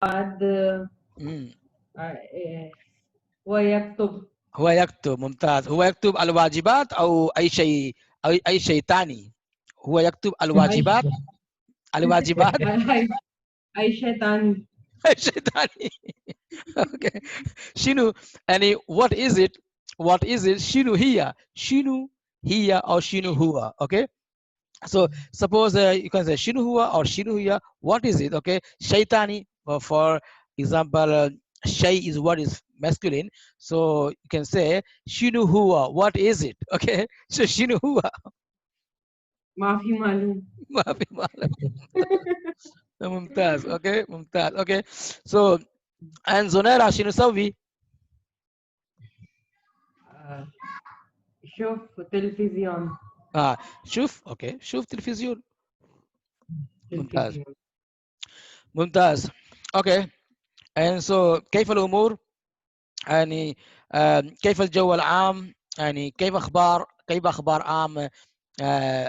بعد مم. هو يكتب. هو يكتب. ممتاز. هو يكتب الواجبات أو أي شيء، أو أي شيء ثاني. هو يكتب الواجبات. الواجبات. أي شيء تاني. أي شيء ثاني. Okay. شنو يعني what is it? What is it? شنو هي؟ شنو هي أو شنو هو. Okay. So suppose you can say شنو هو or شنو هي. What is it? Okay. شيء ثاني. For example, شيء is what is masculine. So you can say شنو هو. What is it? Okay. So شنو هو. ما في معلوم. ما في معلوم. ممتاز. Okay. ممتاز. Okay. So and زنيرة شنو نسوي؟ شوف تلفزيون. شوف. اوكي. شوف تلفزيون. ممتاز. تلفزيون. ممتاز. اوكي. and so كيف الامور؟ يعني كيف الجو العام؟ يعني كيف اخبار عام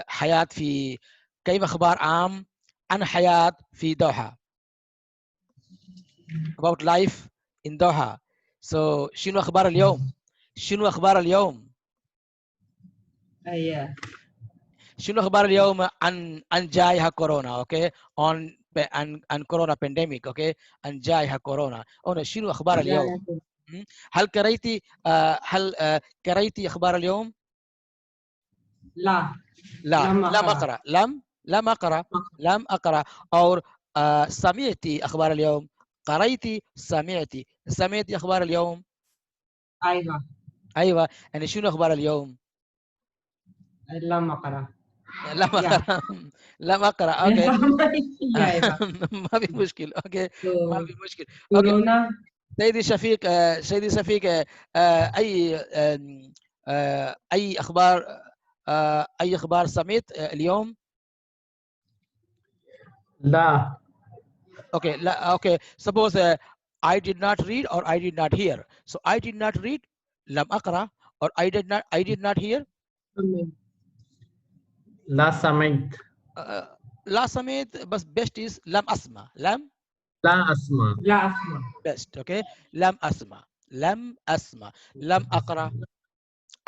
حياة في كيف اخبار عام عن حياة في دوحة. about life in Doha. So شنو اخبار اليوم؟ شنو اخبار اليوم؟ شنو اخبار اليوم عن جائحة كورونا. اوكي. عن كورونا بانديميك. اوكي. عن جائحة كورونا. شنو اخبار اليوم؟ هل قريتي اخبار اليوم؟ لا. لم اقرا. لم اقرا. او سمعتي اخبار اليوم؟ قريتي. سمعتي اخبار اليوم؟ ايوه. يعني شنو اخبار اليوم؟ لم اقرا. لم اقرا. لم اقرا. اوكي. ما في مشكل. اوكي. ما في مشكل. اوكي. سيدي شفيق. سيدي شفيق. اي اخبار اي اخبار سمعت اليوم؟ لا. اوكي. لا. اوكي. suppose I did not read or I did not hear. So I did not read لم اقرا or I did not hear. لا سمعت. لا سمعت بس best is لم اسمع. لا أسمع. best. okay. لم اسمع. لم اقرا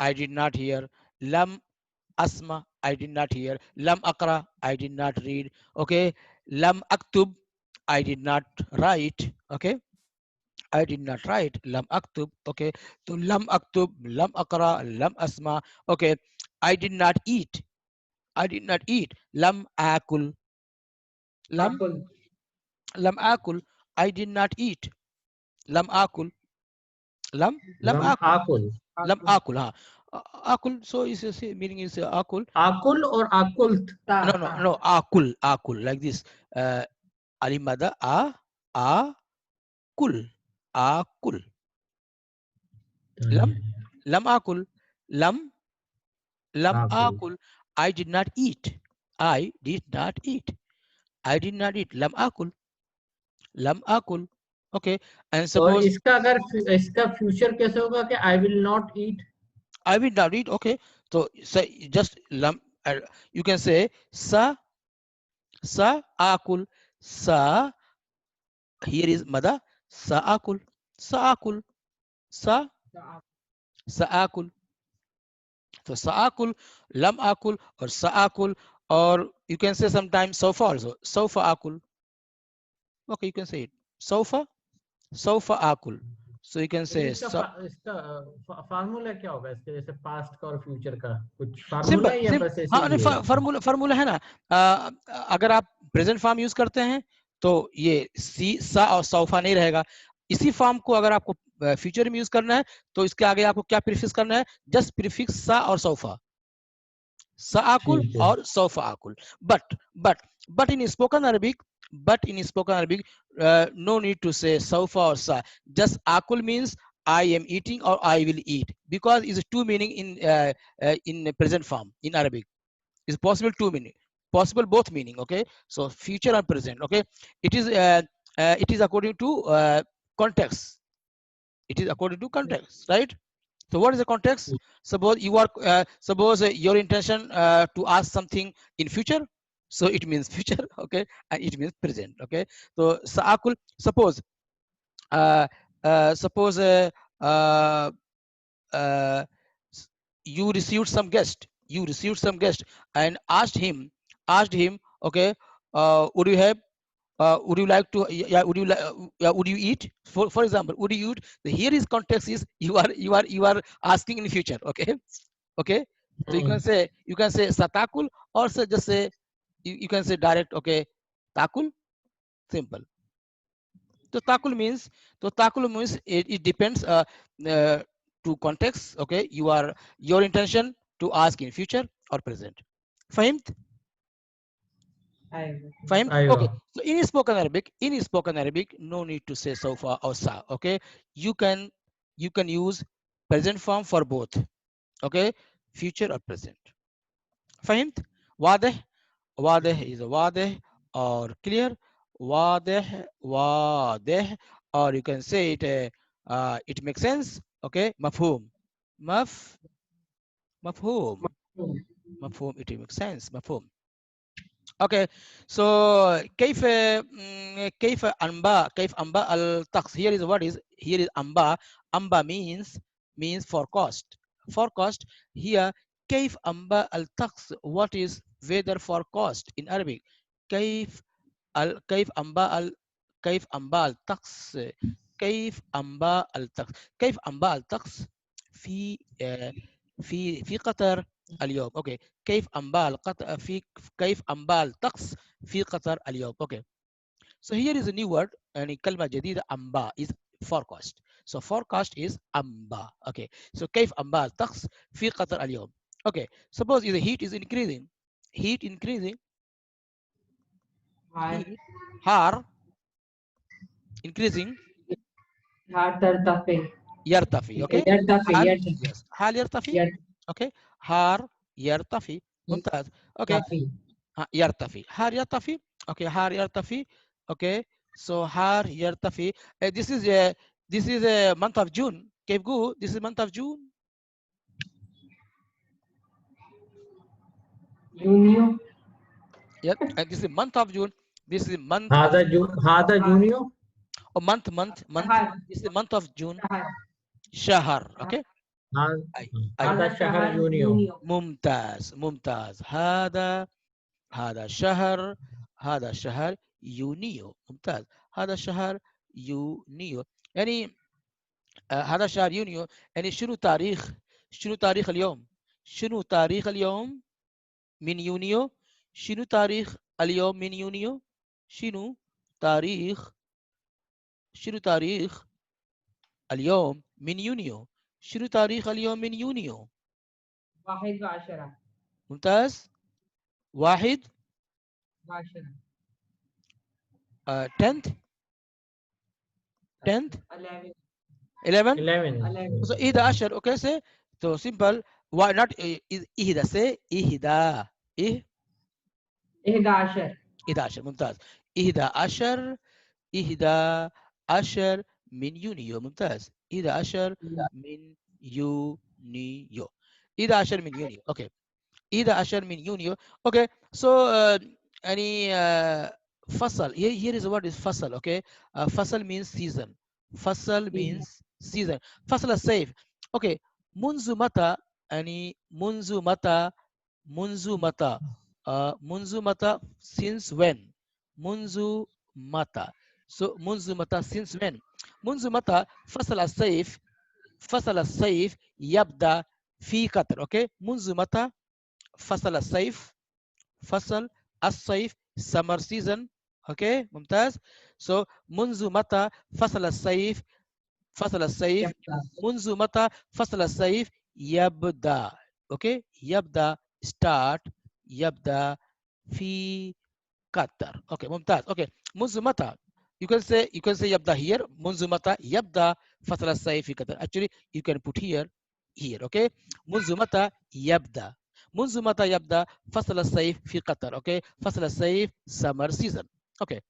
I did not hear. لم اسمع I did not hear. لم اقرا I did not read. okay. لم اكتب I did not write. okay. I did not write. لم اكتب. okay. So لم اكتب. لم اقرا. لم اسمع. okay. I did not eat. لم آكل. لم آكل. I did not eat. لم آكل. لم آكل. لم آكل. آكل. So is meaning is آكل. آكل or آكلت. No. آكل like this. alimada آكل. لم آكل. لم آكل. I did not eat. I did not eat. لم آكل. okay. and suppose इसका future कैसे होगा कि I will not eat. I will not eat. okay. So just you can say sa akul. Sa, here is mother. Sa akul. Sa akul. So sa akul, lam akul, or sa akul, or you can say sometimes sofa also. Sofa akul. Okay, you can say it. Sofa akul. So you can say इसका formula क्या होगा इसके, जैसे past का और future का कुछ formula है या बस ऐसे ही है? फार्मूला है ना. अगर आप प्रेजेंट फॉर्म यूज करते हैं तो ये सी सा और सौफा नहीं रहेगा. इसी फॉर्म को अगर आपको फ्यूचर में यूज करना है तो इसके आगे आपको क्या प्रीफिक्स करना है? जस्ट प्रीफिक्स सा और सौफा. सा आकुल और सौफा आकुल. But in spoken Arabic no need to say sofa or sa. Just akul means I am eating or I will eat, because it's two meaning in present form in Arabic. It's possible two meaning, possible both meaning. Okay. So future and present. Okay. It is according to context. It is according to context, right? So what is the context? Suppose you are suppose your intention to ask something in future. so it means future, okay, and it means present, okay. So saakul, suppose uh, suppose uh, uh, you received some guest, and asked him, okay, would you have would you like to, yeah, would you yeah, would you eat, for example, would you eat. Here is context is you are asking in future, okay. Okay, so you can say satakul, or say just say you can say direct, okay, takul, simple. So takul means it depends uh, to context, okay. Your intention to ask in future or present. Fahimt? أيوة. Fine. Okay. Aywa. So in spoken Arabic, no need to say sofa or sa. Okay. You can use present form for both. Okay. Future or present. Fahim? Wadeh. Wadeh is wadeh or clear. Wadeh. Or you can say it. It makes sense. Okay. Mafhum. Mafhum. Mafhum. It makes sense. Mafhum. Okay, so كيف أنباء الطقس. Here is what is here is أنباء means forecast. Here كيف أنباء الطقس, what is weather forecast in Arabic. كيف كيف كيف أنباء الطقس. كيف أنباء الطقس في في قطر اليوم. اوكي، كيف انباء الطقس في قطر اليوم. اوكي، so here is a new word, يعني كلمة جديدة. انباء is forecast, so forecast is انباء. okay, so كيف انباء الطقس في قطر اليوم. okay, suppose the heat is increasing. heat har increasing ترتفع. يرتفي. okay, يرتفع. حال yes حال يرتفي. okay, har يرتفي. ممتاز. okay, يرتفي. har يرتفي. okay, har يرتفي. okay, so har يرتفي. This is a month of June. كيف go? This is month of June. يونيو. Yep, and this is month of June. This is month of هذا جونيو. month. شهر. This is month of June. شهر. شهر. okay. أي. هذا شهر يونيو. ممتاز. هذا شهر يونيو. ممتاز. هذا شهر يونيو. يعني هذا شهر يونيو. يعني شنو تاريخ اليوم؟ شنو تاريخ اليوم من يونيو؟ شنو تاريخ اليوم من يونيو؟ شنو تاريخ اليوم من يونيو؟ شنو تاريخ اليوم من يونيو؟ 11. ممتاز. 1 10th 11. 11. so 11. okay, say so simple. Why not is إحدى, say إحدى 11. 11. ممتاز. 11 من يونيو. ممتاز. 11 من يونيو. 11 من يونيو. اوكي، 11 من يونيو. اوكي، so يعني فصل. here is what is فصل. okay, فصل means season. فصل means season. فصل الصيف. okay, منذ متى يعني منذ متى since when. منذ متى. so منذ متى since when. منذ متى فصل الصيف يبدأ في قطر. اوكي، منذ متى فصل الصيف summer season. اوكي، ممتاز. so منذ متى فصل الصيف منذ متى فصل الصيف يبدأ. اوكي، يبدأ start يبدأ في قطر. اوكي، ممتاز. اوكي، منذ متى you can say يبدأ here. منذ متى يبدأ فصل الصيف في قطر. actually you can put here. اوكي، منذ متى يبدأ فصل الصيف في قطر. اوكي، فصل الصيف summer season. اوكي،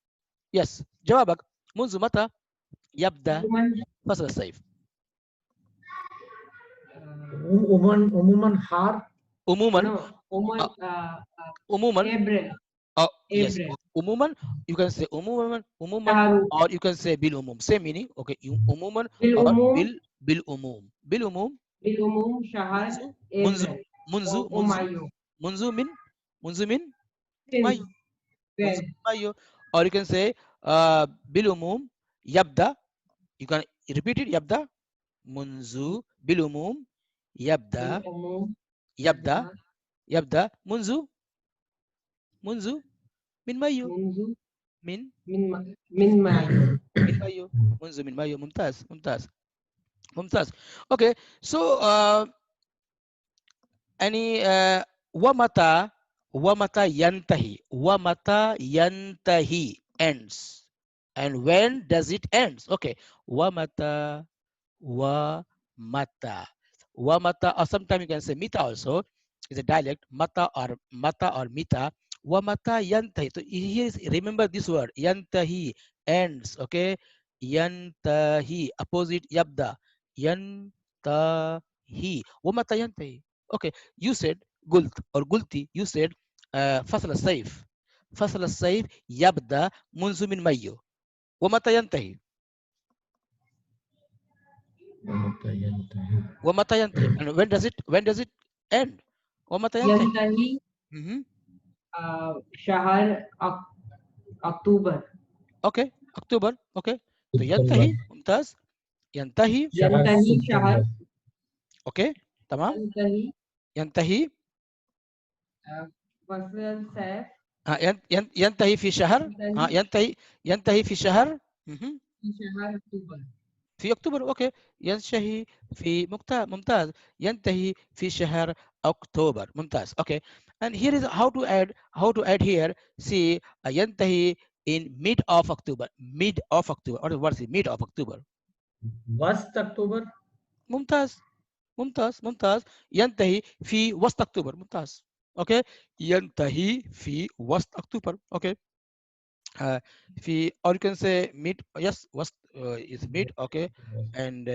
يس جوابك منذ متى يبدأ فصل الصيف. عموما هار. عموما عموما. Oh, yes. April. Umuman, you can say umuman, Shaharu. or you can say bil umum. Same meaning. Okay, umuman Bil or umum. bil umum. Bil umum. Bil umum. Shahar. Munzu, munzu, April. munzu, munzu, Umayu. munzu min Since mayu, munzu when? min mayu. Or you can say bil umum yabda. You can repeat it. Yabda, munzu, bil umum yabda, Bil umum. yabda, yabda, munzu, munzu min mayu, Munzu. min Min Mayu. min mayu, munzu min mayu. Mumtaz, mumtaz, mumtaz. Okay, so any wamata yantahi ends, and when does it ends? Okay, wamata wamata, or sometimes you can say mita also. Is a dialect, mata or mita. Wamata yantahi. So here is, remember this word yantahi, ends. Okay, yantahi, opposite yabda, yantahi. Wamata yantahi. Okay, you said gult or gulti, you said fasl al-sayf yabda munzu min mayo. Wamata yantahi. Wamata yantahi. And when does it end? Wamata yantahi. Yantahi. Shahar. October. Okay, October. Okay, so yantahi, mumtaz, yantahi. Yantahi. Shahar. Okay, tamam. Yantahi. yantahi Fasl al-sayf. ينتهي في شهر. ينتهي في شهر. في شهر أكتوبر. في اكتوبر. اوكي، ينتهي في ممتاز، ينتهي في شهر اكتوبر. ممتاز. اوكي، and here is how to add here. See, ينتهي in mid of October. What is it? Mid of October. وسط أكتوبر. ممتاز ممتاز. ينتهي في وسط اكتوبر. ممتاز. اوكي، ينتهي في وسط اكتوبر. اوكي، في or you can say mid. Yes, وسط is mid. Okay, and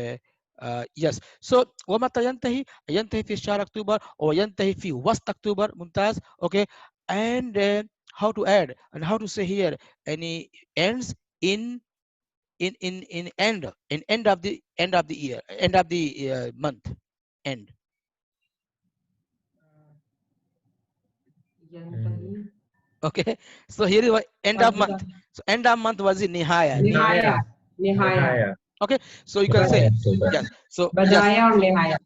yes. So ومتى ينتهي في شهر اكتوبر او ينتهي في وسط اكتوبر. ممتاز. Okay, and how to add and how to say here any ends in end of the year, end of the month, end. ينتهي. Okay, so here is end of month. So end of month was in nihaya. نهاية. Okay, so you can say yes. So بداية और نهاية.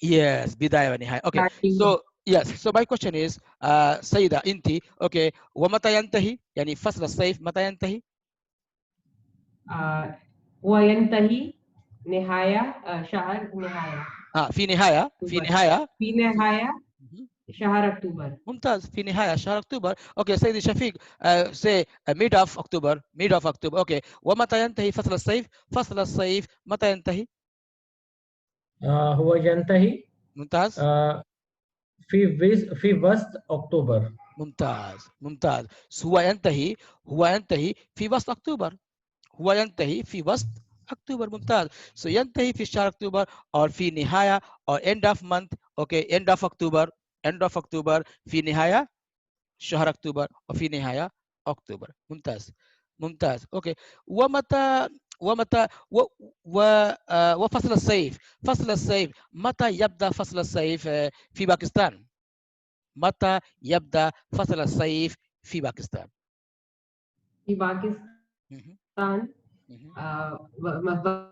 yes, bidaya wa nihaya. Okay, so yes. So my question is, Sayyida inti, okay, ومتى ينتهي يعني فصل الصيف متى ينتهي؟ هو ينتهي نهاية شهر نهاية. في نهاية في نهاية شهر أكتوبر. ممتاز، في نهاية شهر أكتوبر. Okay, Sayyid Shafiq, say mid of October. Okay, ومتى ينتهي فصل الصيف؟ فصل الصيف متى ينتهي؟ هو ينتهي ممتاز. في وسط أكتوبر. ممتاز. هو ينتهي في وسط أكتوبر. ممتاز. So ينتهي في شهر أكتوبر or في نهاية or end of month. Okay, end of October في نهاية شهر أكتوبر وفي نهاية أكتوبر. ممتاز. Okay, ومتى وفصل الصيف. متى يبدأ فصل الصيف في باكستان؟ متى يبدأ فصل الصيف في باكستان؟ في باكستان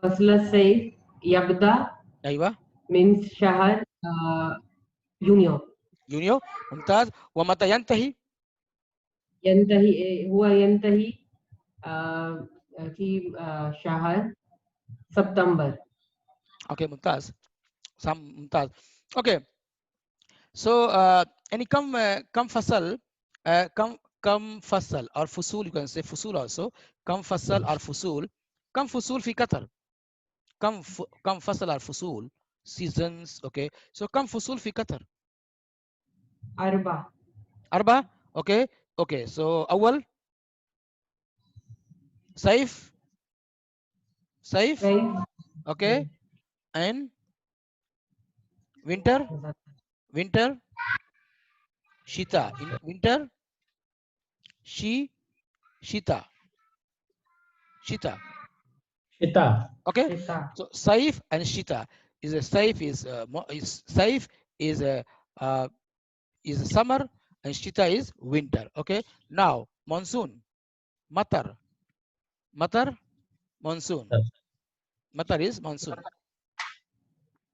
فصل الصيف يبدأ أيوة من شهر يونيو. ممتاز. ومتى ينتهي؟ هو ينتهي في شهر سبتمبر. اوكي ممتاز. اوكي، so any كم فصل كم فصل or فصول, you can say فصول also. كم فصل or فصول. كم فصول في قطر؟ كم فصل or فصول seasons. okay, so كم فصول في قطر؟ 4. okay, so أول صيف. okay, and winter. شتاء. in winter she, shita, shita. Shita. Okay, Shita. so saif and shita is a saif is saif is a uh, is summer and shita is winter. Okay, now monsoon, matar, matar, monsoon, matar is monsoon.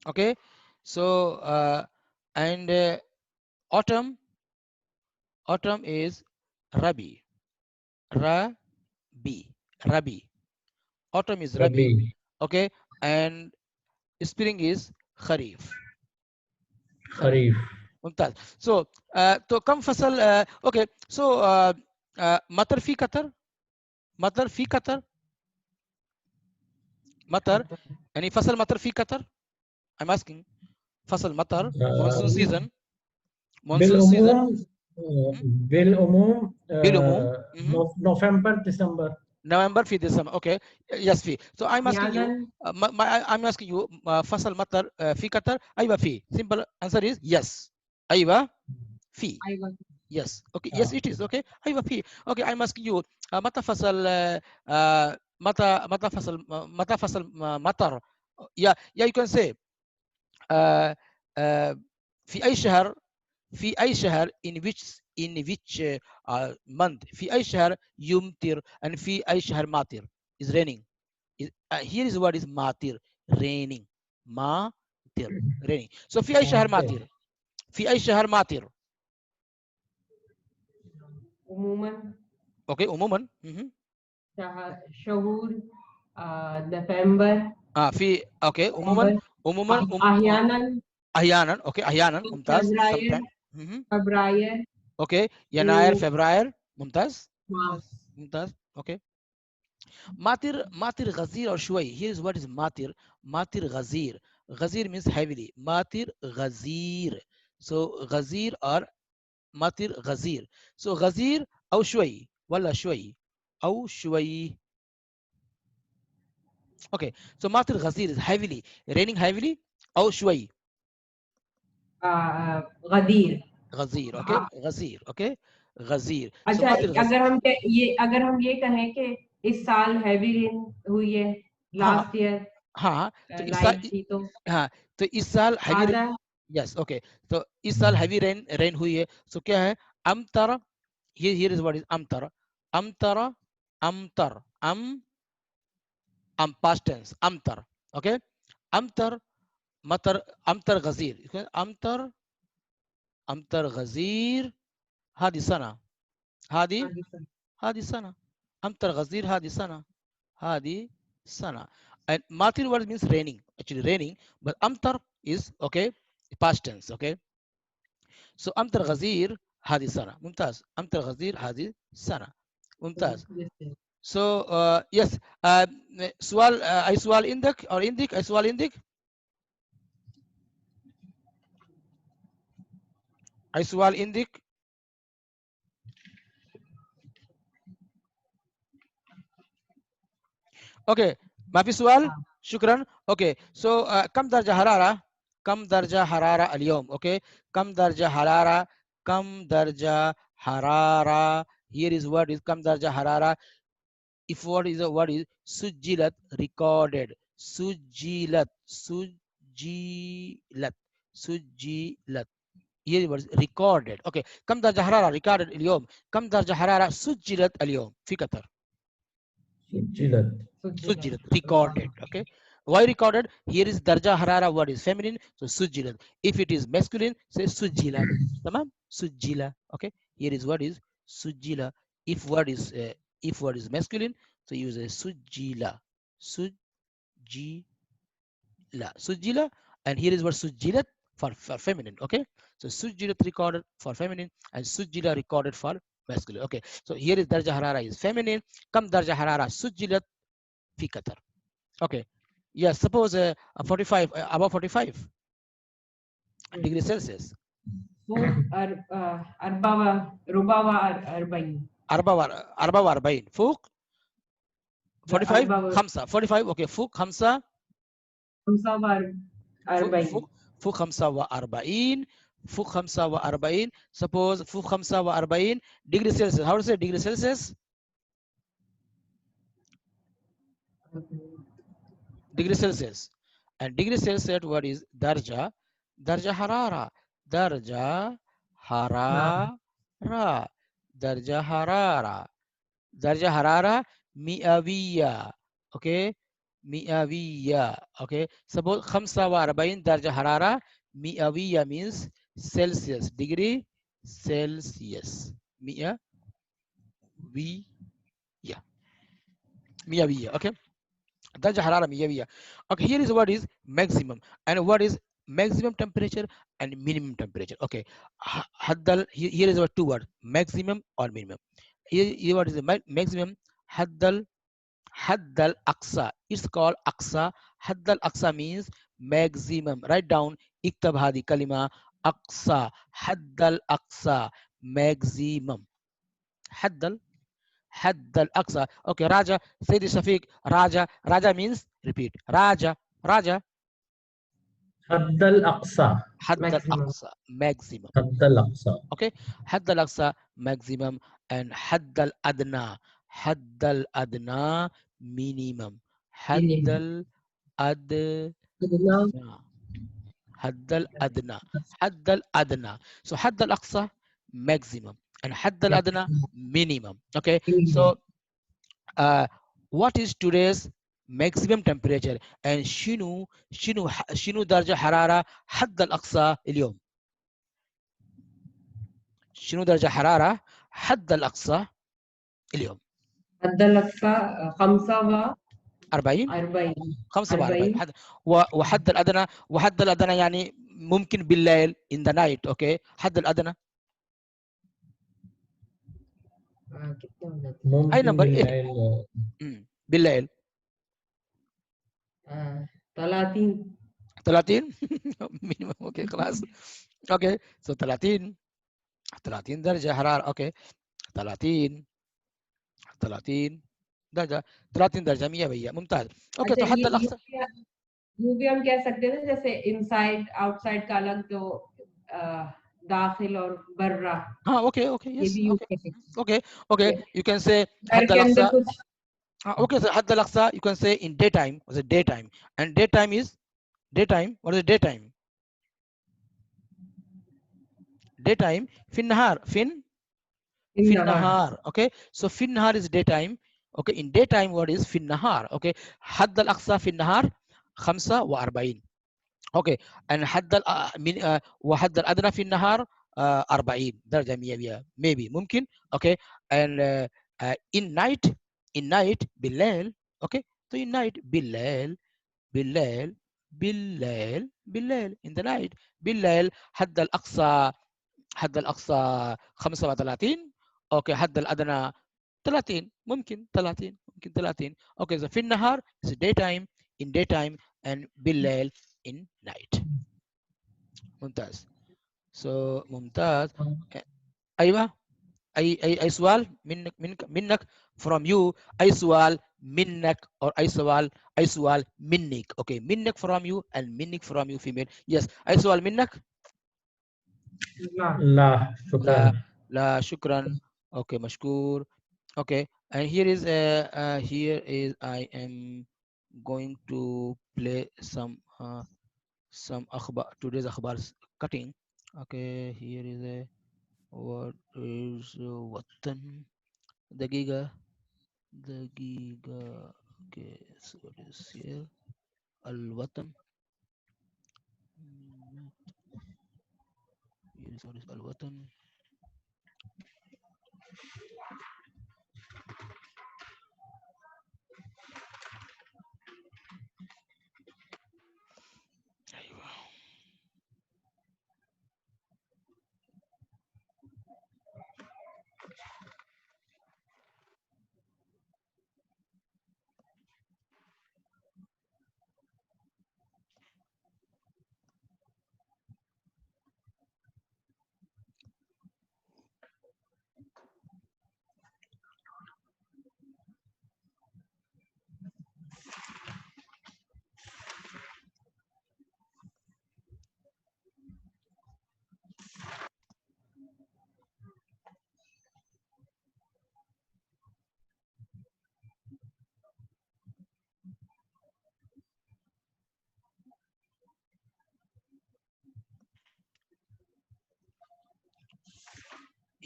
Okay, so and autumn, autumn is rabi, rabi, rabi. Autumn is rabi. Rabi. Okay, and spring is kharif, kharif. Kharif. Mumtaz. So तो कम फसल okay, so मतर फी Qatar, मतर फी Qatar, मतर यानी फसल मतर फी Qatar. I'm asking फसल मतर monsoon season, monsoon season. بالعموم بالعموم November December. November في December. Okay, yes في. So I'm asking you أحياناً I'm asking you فصل مطر في قطر أيوة في. Simple answer is yes. أيوة في. أيوة. Yes. Okay. Yes, it is. Okay. أيوة في. Okay. I'm asking you متى فصل متى فصل مطر. Yeah. Yeah. You can say في أي شهر، في أي شهر in which month، في أي شهر يمطر and في أي شهر ماطر is raining. Here is what is ماطر raining. ماطر raining. So في أي شهر ماطر، في أي شهر ماطر. عموما Okay. عموما شهور نوفمبر في okay عموما عموما أحيانا أحيانا. Okay. أحيانا ممتاز. فبراير sometimes. فبراير Okay. يناير فبراير. ممتاز ممتاز ممتاز. Okay. ماطر ماطر غزير or شوي. Here is what is ماطر. ماطر غزير. غزير means heavily. ماطر غزير. So غزير or ماطر غزير. So غزير أو شوي ولا شوي أو شوي. Okay. So ماطر غزير is heavily raining heavily أو شوي. غدير. غزير. Okay. غزير. Okay. غزير. So अच्छा ماطر غزير. अगर हम ये कहें कि इस साल heavy rain हुई है लास्ट ईयर हाँ तो इस साल लाइट थी तो हाँ तो इस साल heavy आधा yes okay तो इस साल heavy rain हुई है. So क्या है Amtar. Here is what is Amtar. Amtar Amtar past tense Amtar. Okay. Amtar मतर Amtar غزير. Amtar أمطر غزير هذه السنة. هذه السنة أمطر غزير هذه السنة. هذه السنة. And ماطر word means raining, actually raining, but أمطر is okay past tense. Okay. So أمطر غزير هذه السنة. ممتاز. أمطر غزير هذه السنة. ممتاز. So yes سؤال أي سؤال عندك أو عندك أي سؤال عندك؟ أي سؤال عندك؟ اوكي ما في سؤال. شكرا. اوكي سو كم درجة حرارة؟ كم درجة حرارة اليوم؟ اوكي كم درجة حرارة؟ كم درجة حرارة. here is what is كم درجة حرارة. if what is a what is سجلت recorded. سجلت سجلت سجلت. here was recorded. اوكي كم درجة حرارة recorded اليوم. كم درجة حرارة سجلت اليوم في قطر. سجلت recorded. Okay. Why recorded? Here is darja harara word is feminine, so sujilat. If it is masculine, say sujila. Tamam? Sujila. Okay. Here is what is sujila. If word is masculine, so use a sujila. Sujila. Sujila. And here is what sujilat for feminine. Okay. So sujilat recorded for feminine and sujila recorded for masculine. Okay. So here is darja harara is feminine. Kam darja harara sujilat في قطر. Okay. Yes, suppose 45 above 45 degrees Celsius. فوق 44 44 فوق 45 5 45 okay فوق 5 45 فوق 45 فوق 45. Suppose فوق 45 degree Celsius. How to say degree Celsius? Degree Celsius. And degree Celsius, what is darja? Darja harara. Darja harara. Darja harara. Darja harara mi'awiyya. Okay. Mi'awiyya. Okay. Suppose 45 darja harara mi'awiyya means Celsius. Degree Celsius. Mi'awiyya. Mi'awiyya. Okay. درجة حرارة مئوية. Okay, here is what is maximum and what is maximum temperature and minimum temperature. Okay, here is our two words, maximum or minimum. Here what is the maximum? Haddal Aqsa. It's called Aqsa. Haddal Aqsa means maximum. Write down. اكتب هذه كلمة Aqsa. Haddal Aqsa maximum. Haddal Aqsa. Okay, Raja, say this, Shafiq. Raja means repeat. Raja. حد الأقصى. Maximum. حد الأقصى. Okay, حد الأقصى maximum and حد الأدنى minimum. حد الأدنى. So حد الأقصى maximum and حد الأدنى minimum. Okay, so what is today's maximum temperature and شنو درجة حرارة حد الأقصى اليوم؟ شنو درجة حرارة حد الأقصى اليوم؟ حد الأقصى 45. 45. وحد الأدنى يعني ممكن بالليل in the night. okay, حد الأدنى أي نمبر بالليل 30 minimum. okay خلاص. okay so 30 درجة حرارة. okay 30 درجة 30 درجة مئوية. ممتاز. اوكي तो حد الأقصى ये भी हम कह सकते हैं जैसे inside outside का अलग तो दाखिल और बर्रा. हाँ okay yes okay Yeah. you can say घर حد के अंदर الأقصى. कुछ okay so حد الأقصى you can say in daytime. What's it daytime? And daytime is daytime. What is daytime? daytime في النهار. في النهار. okay so في النهار is daytime. okay in daytime what is في النهار. okay حد الأقصى في النهار 45. okay and وحد الأدنى في النهار 40 درجة مئوية maybe ممكن. okay and in night بالليل. okay so in night بالليل in the night بالليل حد الأقصى 35. okay حد الأدنى 30 ممكن 30 okay so في النهار is daytime in daytime and بالليل in night. ممتاز. so ممتاز. ايوه اي سؤال منك from you. اي سؤال منك or اي سؤال منك. okay منك from you and منك from you female. yes اي سؤال منك؟ لا شكرا. لا شكرا. okay مشكور. okay and here is I am going to play some today's akhbar cutting. okay here is a what is watan dagiga. okay so what is here al watan. here is what is al watan.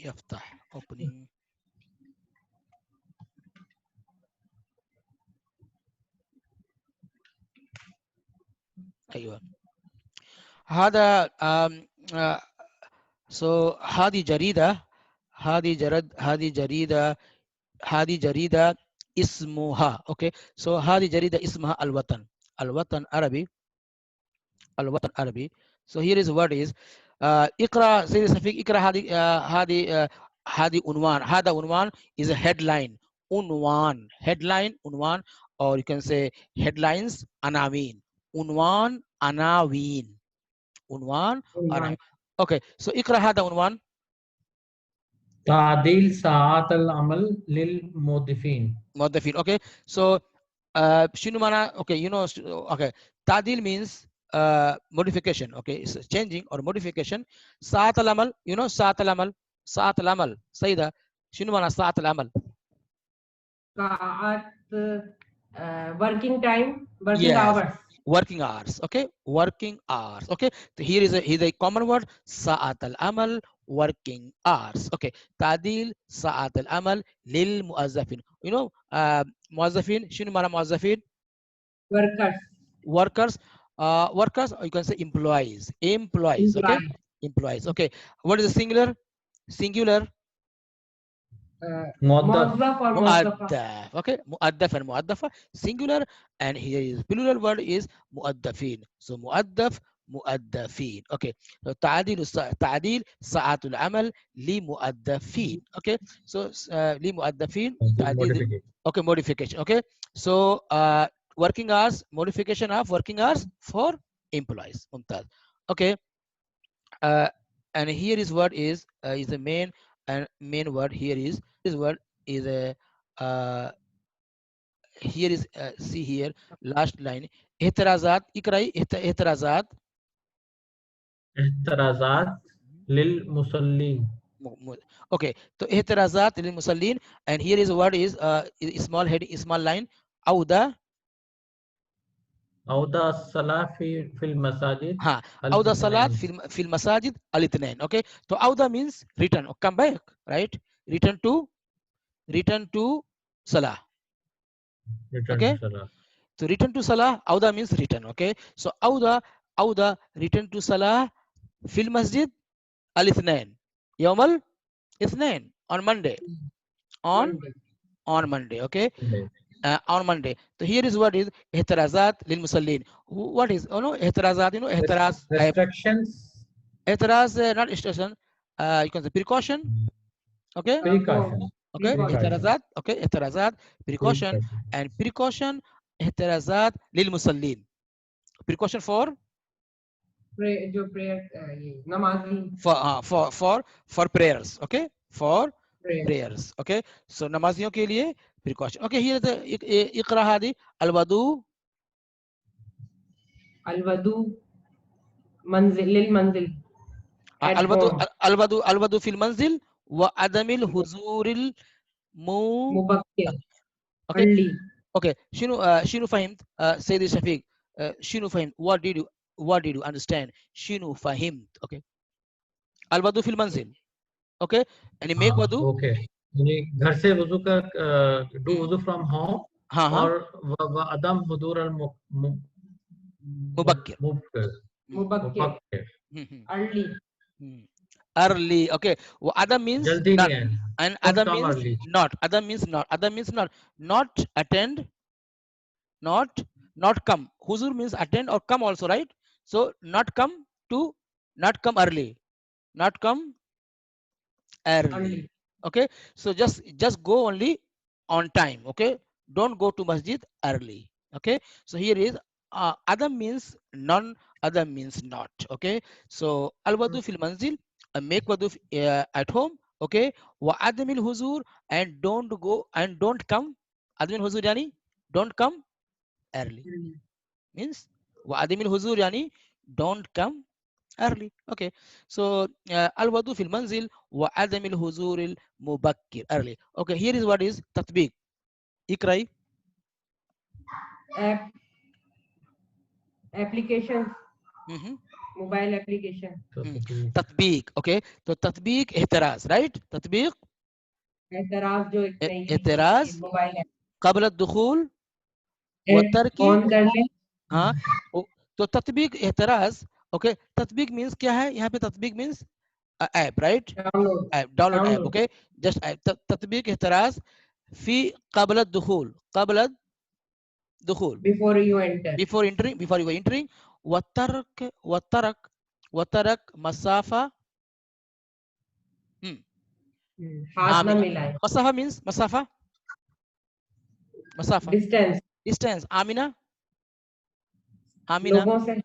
يفتح opening. أيوة. هذا so هذه جريدة هذه جريدة اسمها okay so هذه جريدة اسمها الوطن عربي so here is what is اقرأ سيدي صفيق اقرأ هذه عنوان هذا عنوان is a headline headline or you can say headlines عناوين عناوين okay so اقرأ هذا عنوان تعديل ساعات العمل للموظفين. okay so شنو معنى okay you know okay تعديل means modification okay it's changing or modification ساعات العمل you know ساعات العمل سيدة شنو معنى ساعات العمل ساعات working time working hours okay working hours okay so here is a common word ساعات العمل working hours okay تعديل ساعات العمل للموظفين you know موظفين شنو معنى موظفين workers you can say employees okay employees okay what is the singular موظف or مؤدف okay مؤدف and مؤدفة singular and here is plural word is مؤدفين so مؤدفين okay so تعديل ساعات العمل لمؤدفين okay so لمؤدفين تعديل okay modification okay so working hours modification of working hours for employees ممتاز okay and here is what is the main word here is this word is a here is see here last line اعتراضات اقرأي اعتراضات للمصلين. okay so اعتراضات للمصلين and here is what is small heading small line عودة الصلاة في المساجد. عودة الصلاة في المساجد الاثنين okay so عودة means return or come back right return to salah okay so return to salah عودة means return okay so عودة return to salah في المسجد الاثنين يوم الاثنين on Monday on Monday okay on Monday so here is what is اعتراضات للمصلين what is اعتراضات اعتراض restrictions اعتراض not restriction you can say precaution okay okay اعتراضات okay اعتراضات precaution and precaution اعتراضات للمصلين precaution for prayer نمازي for prayers okay for prayers okay so नमाजियों के लिए precaution okay here the اقرأ هذه الوضوء منزل للمنزل الوضوء في المنزل وعدم الحضور مبكر okay okay شنو فهمت سيدي شفيق شنو فهمت what did you understand شنو فهمت okay الوضوء في المنزل okay يعني make وضوء okay يعني घर से वजू का do वजू from home और वअदम हुदूर مبكر early okay other means not, and other means not not attend not come huzur means attend or come also right so not come early not come early okay so just go only on time okay don't go to masjid early okay so here is other means none other means not okay so al wadu fil manzil make wudu at home okay wa adamil huzur and don't go and don't come adamil huzur yani don't come early means wa adamil huzur yani don't come early okay so al wadu fil manzil wa adamil huzur al mubakkir early okay here is what is tatbiq ikrai applications mobile application, तत्बीक, okay, तो तत्बीक एहतराज, right, तत्बीक एतराज जो एक नई एहतराज mobile कबल दुखूल व app तरकी, ऑन कर ले। हाँ, तो तत्बीक एहतराज, ओके, तत्बीक मीन्स क्या है यहाँ पे, तत्बीक means app, right, download app, download app, download okay, just app, तत्बीक एहतराज फी कबल दुखूल, कबल दुखूल, before you enter, before you entering, वतरक वतरक वतरक मसाफा, हाथ ना मिलाए, मसाफा मीन्स मसाफा, मसाफा डिस्टेंस, डिस्टेंस, आमिना आमिना लोगों से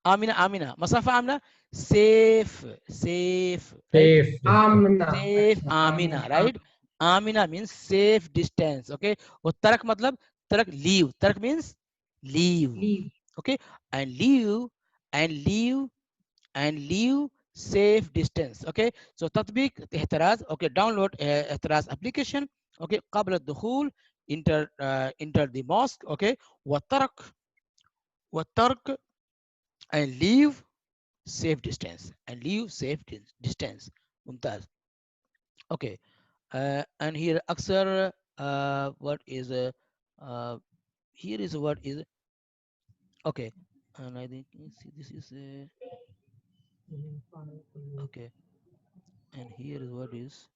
आमिना आमिना, मसाफा आमिना, सेफ सेफ, सेफ आमना, सेफ अच्छा आमिना, राइट, आमिना मीन्स सेफ डिस्टेंस, ओके, और तरक मतलब तरक, लीव, तरक means leave, leave, okay, and leave and leave and leave safe distance, okay, so تطبيق احتراز, okay, download احتراز application, okay, قبل الدخول, enter the mosque, okay, والترك and leave safe distance, and leave safe distance, ممتاز, okay, and here أكثر what is here is what is, okay, and I think this is okay, and here is what is,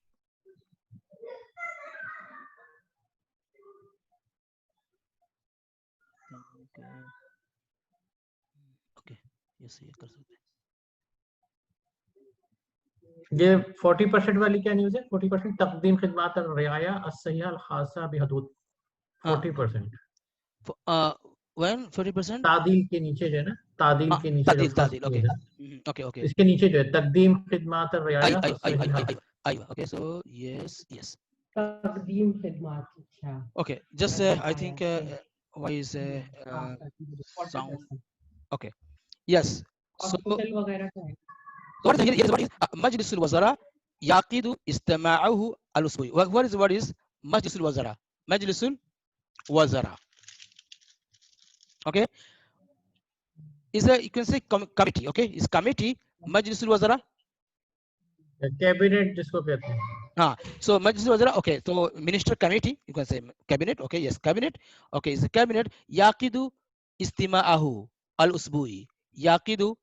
okay, yes, ये कर सकते हैं, ये 40% वाली क्या news है? 40% तकदीम खिदमात और रियाया अस्सहिया अल खासा बिहदूद, 40%। when 40%, तादील के नीचे जो है ना, तादील के नीचे जो तादील फर्स्ट तादील, क्लोज okay, है, okay, okay, इसके नीचे जो है तकदीम खिदमात और रियाया अस्सहिया, أيوة, okay, so yes, तकदीम खिदमत, अच्छा, okay, just I think why is sound, okay, yes, so hospital वगैरह का है, what is here is what is مجلس الوزراء يعقد استماعه الأسبوعي, what is مجلس الوزراء, مجلس الوزراء, okay, is a, you can say committee, okay, is committee مجلس الوزراء, cabinet जिसको कहते हैं। so Majlis Wazira, okay, so minister committee, you can say cabinet, okay, yes, cabinet, okay, is a cabinet, yaqidu istima'ahu al-usbu'i, yaqidu,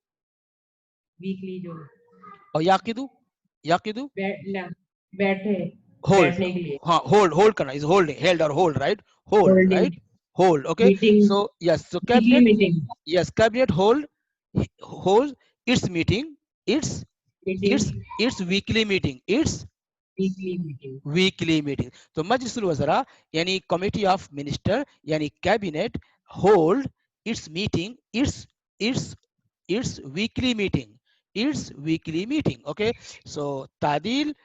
weekly जो or yaqidu, बैठे, hold, बैठने के लिए, hold करना, is holding, held or hold, right, hold, holding, right, hold, okay, meeting, so yes, so weekly cabinet, meeting, yes, cabinet hold its meeting, its weekly meeting, its weekly meeting, तो मजलिसुल वज़रा यानी committee of minister यानी cabinet hold its meeting, its weekly meeting, okay, so تعديل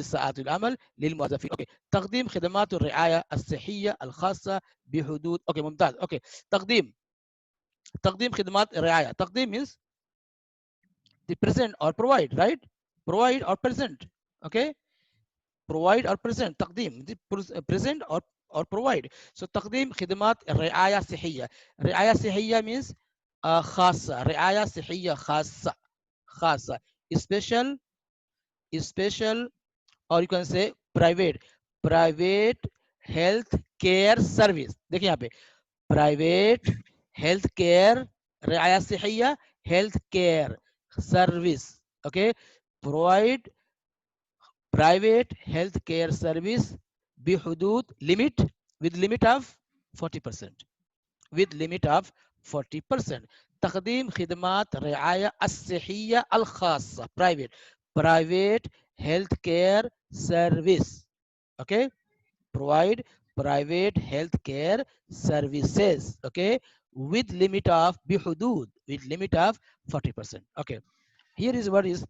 ساعات العمل للموظفين، اوكي، تقديم خدمات الرعايه الصحيه الخاصه بحدود، اوكي، ممتاز، اوكي، تقديم خدمات الرعايه، تقديم means the present or provide, right, provide or present, okay, provide or present, تقديم present or provide, so تقديم خدمات الرعاية الصحية، رعاية صحية means خاصة، رعاية صحية خاصة special or you can say private health care service, देखिए यहाँ पे private health care رعاية صحية health care service, okay, provide private health care service بحدود with limit of 40%, تقديم خدمات الرعاية الصحية الخاصة private health care service, okay, provide private health care services, okay, with limit of 40%, okay, here is what is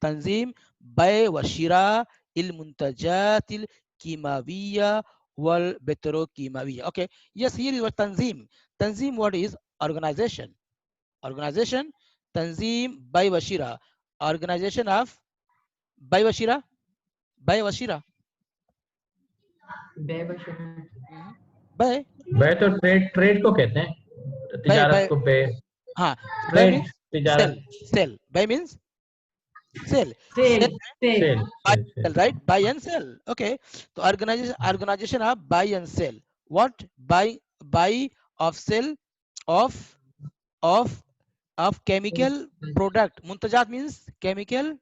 تنظيم بيع وشراء المنتجات الكيماوية والبتروكيماوية, okay, yes, here is what تنظيم what is organization تنظيم بيع وشراء, organization of بيع وشراء बे तो trade को कहते हैं, तिजारत को बे, हाँ, buy trade means sell. तिजारत Sell. Buy means sell. Sale. Sell, Sale. buy, sale sell, right? Buy and sell. Okay. So organization of buy and sell. What? Buy of sell of of chemical product. Muntajat means chemical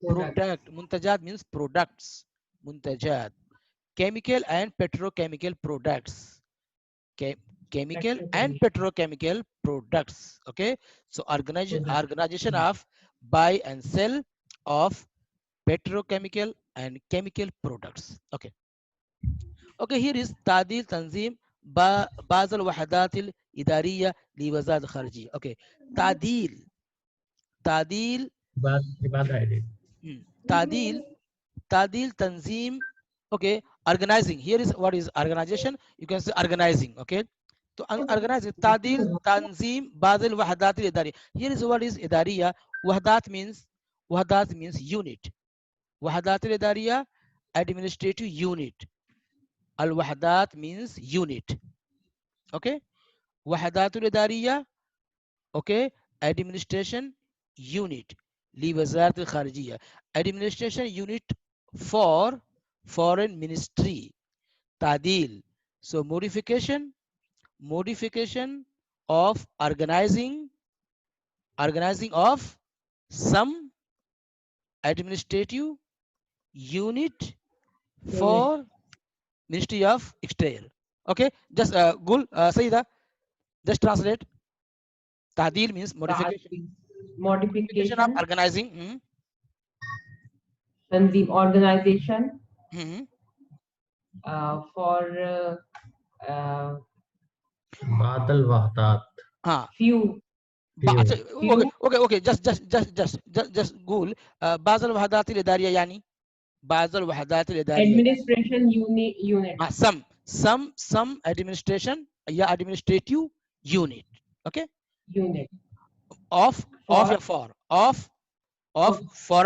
product. Muntajat means products. Muntajat. Chemical and petrochemical products. Chemical and petrochemical products. Okay. So organization of buy and sell of petrochemical and chemical products. Okay. Okay, here is تعديل تنظيم بعض الوحدات الإدارية لوزارة الخارجية. Okay. تعديل बाद आएगी تعديل تنظيم. Okay. Organizing. Here is what is organization. You can say organizing. Okay. So organizing تعديل تنظيم بعض الوحدات الإدارية. Here is what is إدارية. وحدات means unit. وحدات الإدارية administrative unit. الوحدات means unit. Okay. وحدات الإدارية. Okay. Administration unit لوزارة الخارجية. Administration unit for foreign ministry. تعديل. So modification of organizing of some administrative unit for Ministry of Exterior. Okay, just Gul, Saida, just translate. Tadil means modification of organizing. Tanzim, organization Mhm. for बादल वहदात few. Okay. Just Gul. بعض الوحدات الإدارية يعني بعض الوحدات الإدارية. Administration unit. Some administration, yeah, administrative unit. Okay. Unit. Of foreign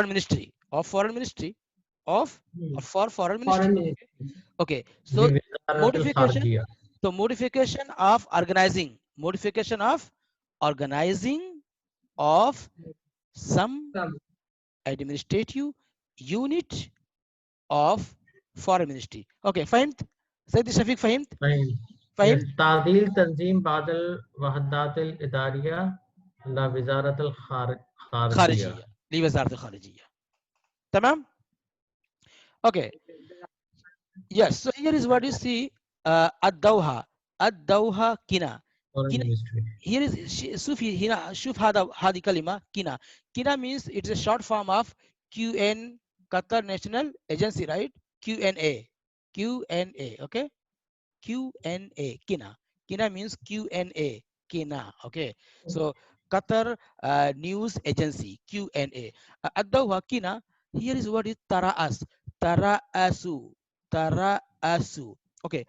ministry. Of foreign ministry. Of or for foreign ministry. Foreign ministry. Okay. So modification. खारजिया So modification of organizing of some administrative unit of foreign ministry. Okay, فهمت؟ سيدي شفيق فهمت؟ فهمت؟ تعديل تنظيم بعض الوحدات الإدارية لوزارة الخارجية لوزارة الخارجية. تمام؟ Okay. Yes. So here is what you see. الدوحة كنا. Here is شوفي هنا شوف هذه كلمة كنا means it's a short form of QN Qatar National Agency, right? QNA. Okay. QNA kina means QNA okay. So Qatar News Agency QNA. Ad-Doha kina. Here is what is tara'asu. Okay.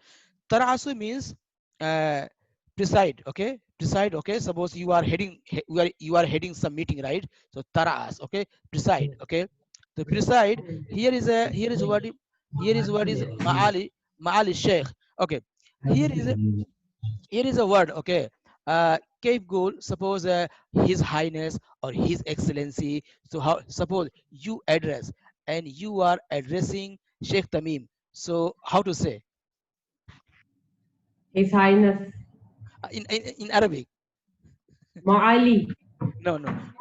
Tara'asu means preside. Okay. Suppose you are heading some meeting, right? So tara'as. Okay. Preside. Okay. The preside. Here is what is Ma'ali Sheikh. Okay. Here is a word. Okay. Cape Goal, suppose His Highness or His Excellency. So suppose you address and you are addressing Sheikh Tamim. So how to say? His Highness. In Arabic. Ma'ali. No.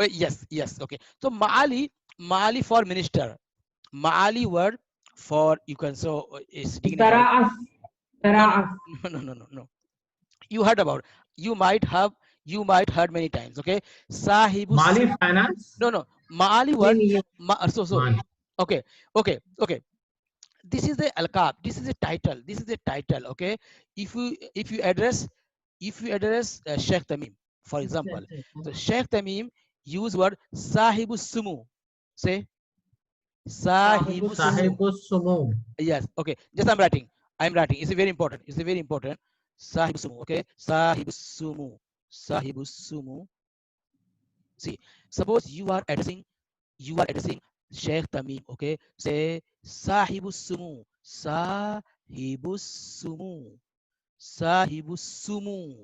Yes. Okay. So Ma'ali for minister. Ma'ali word for you can is Tara'as. No. You heard about. You might heard many times. Okay. Sahibu. Mali finance. No. Ma'ali word. Okay. This is the alqab. This is a title. Okay. If you address Sheikh Tamim, for example. So Sheikh Tamim use word Sahibu Sumu. Say Sahibu Sumu. Yes. Okay. Just I'm writing. It's very important. Sahibu Sumu. Okay. Sahibu Sumu. See, suppose you are addressing Sheikh Tamim. Okay. Say Sahibu Sumu.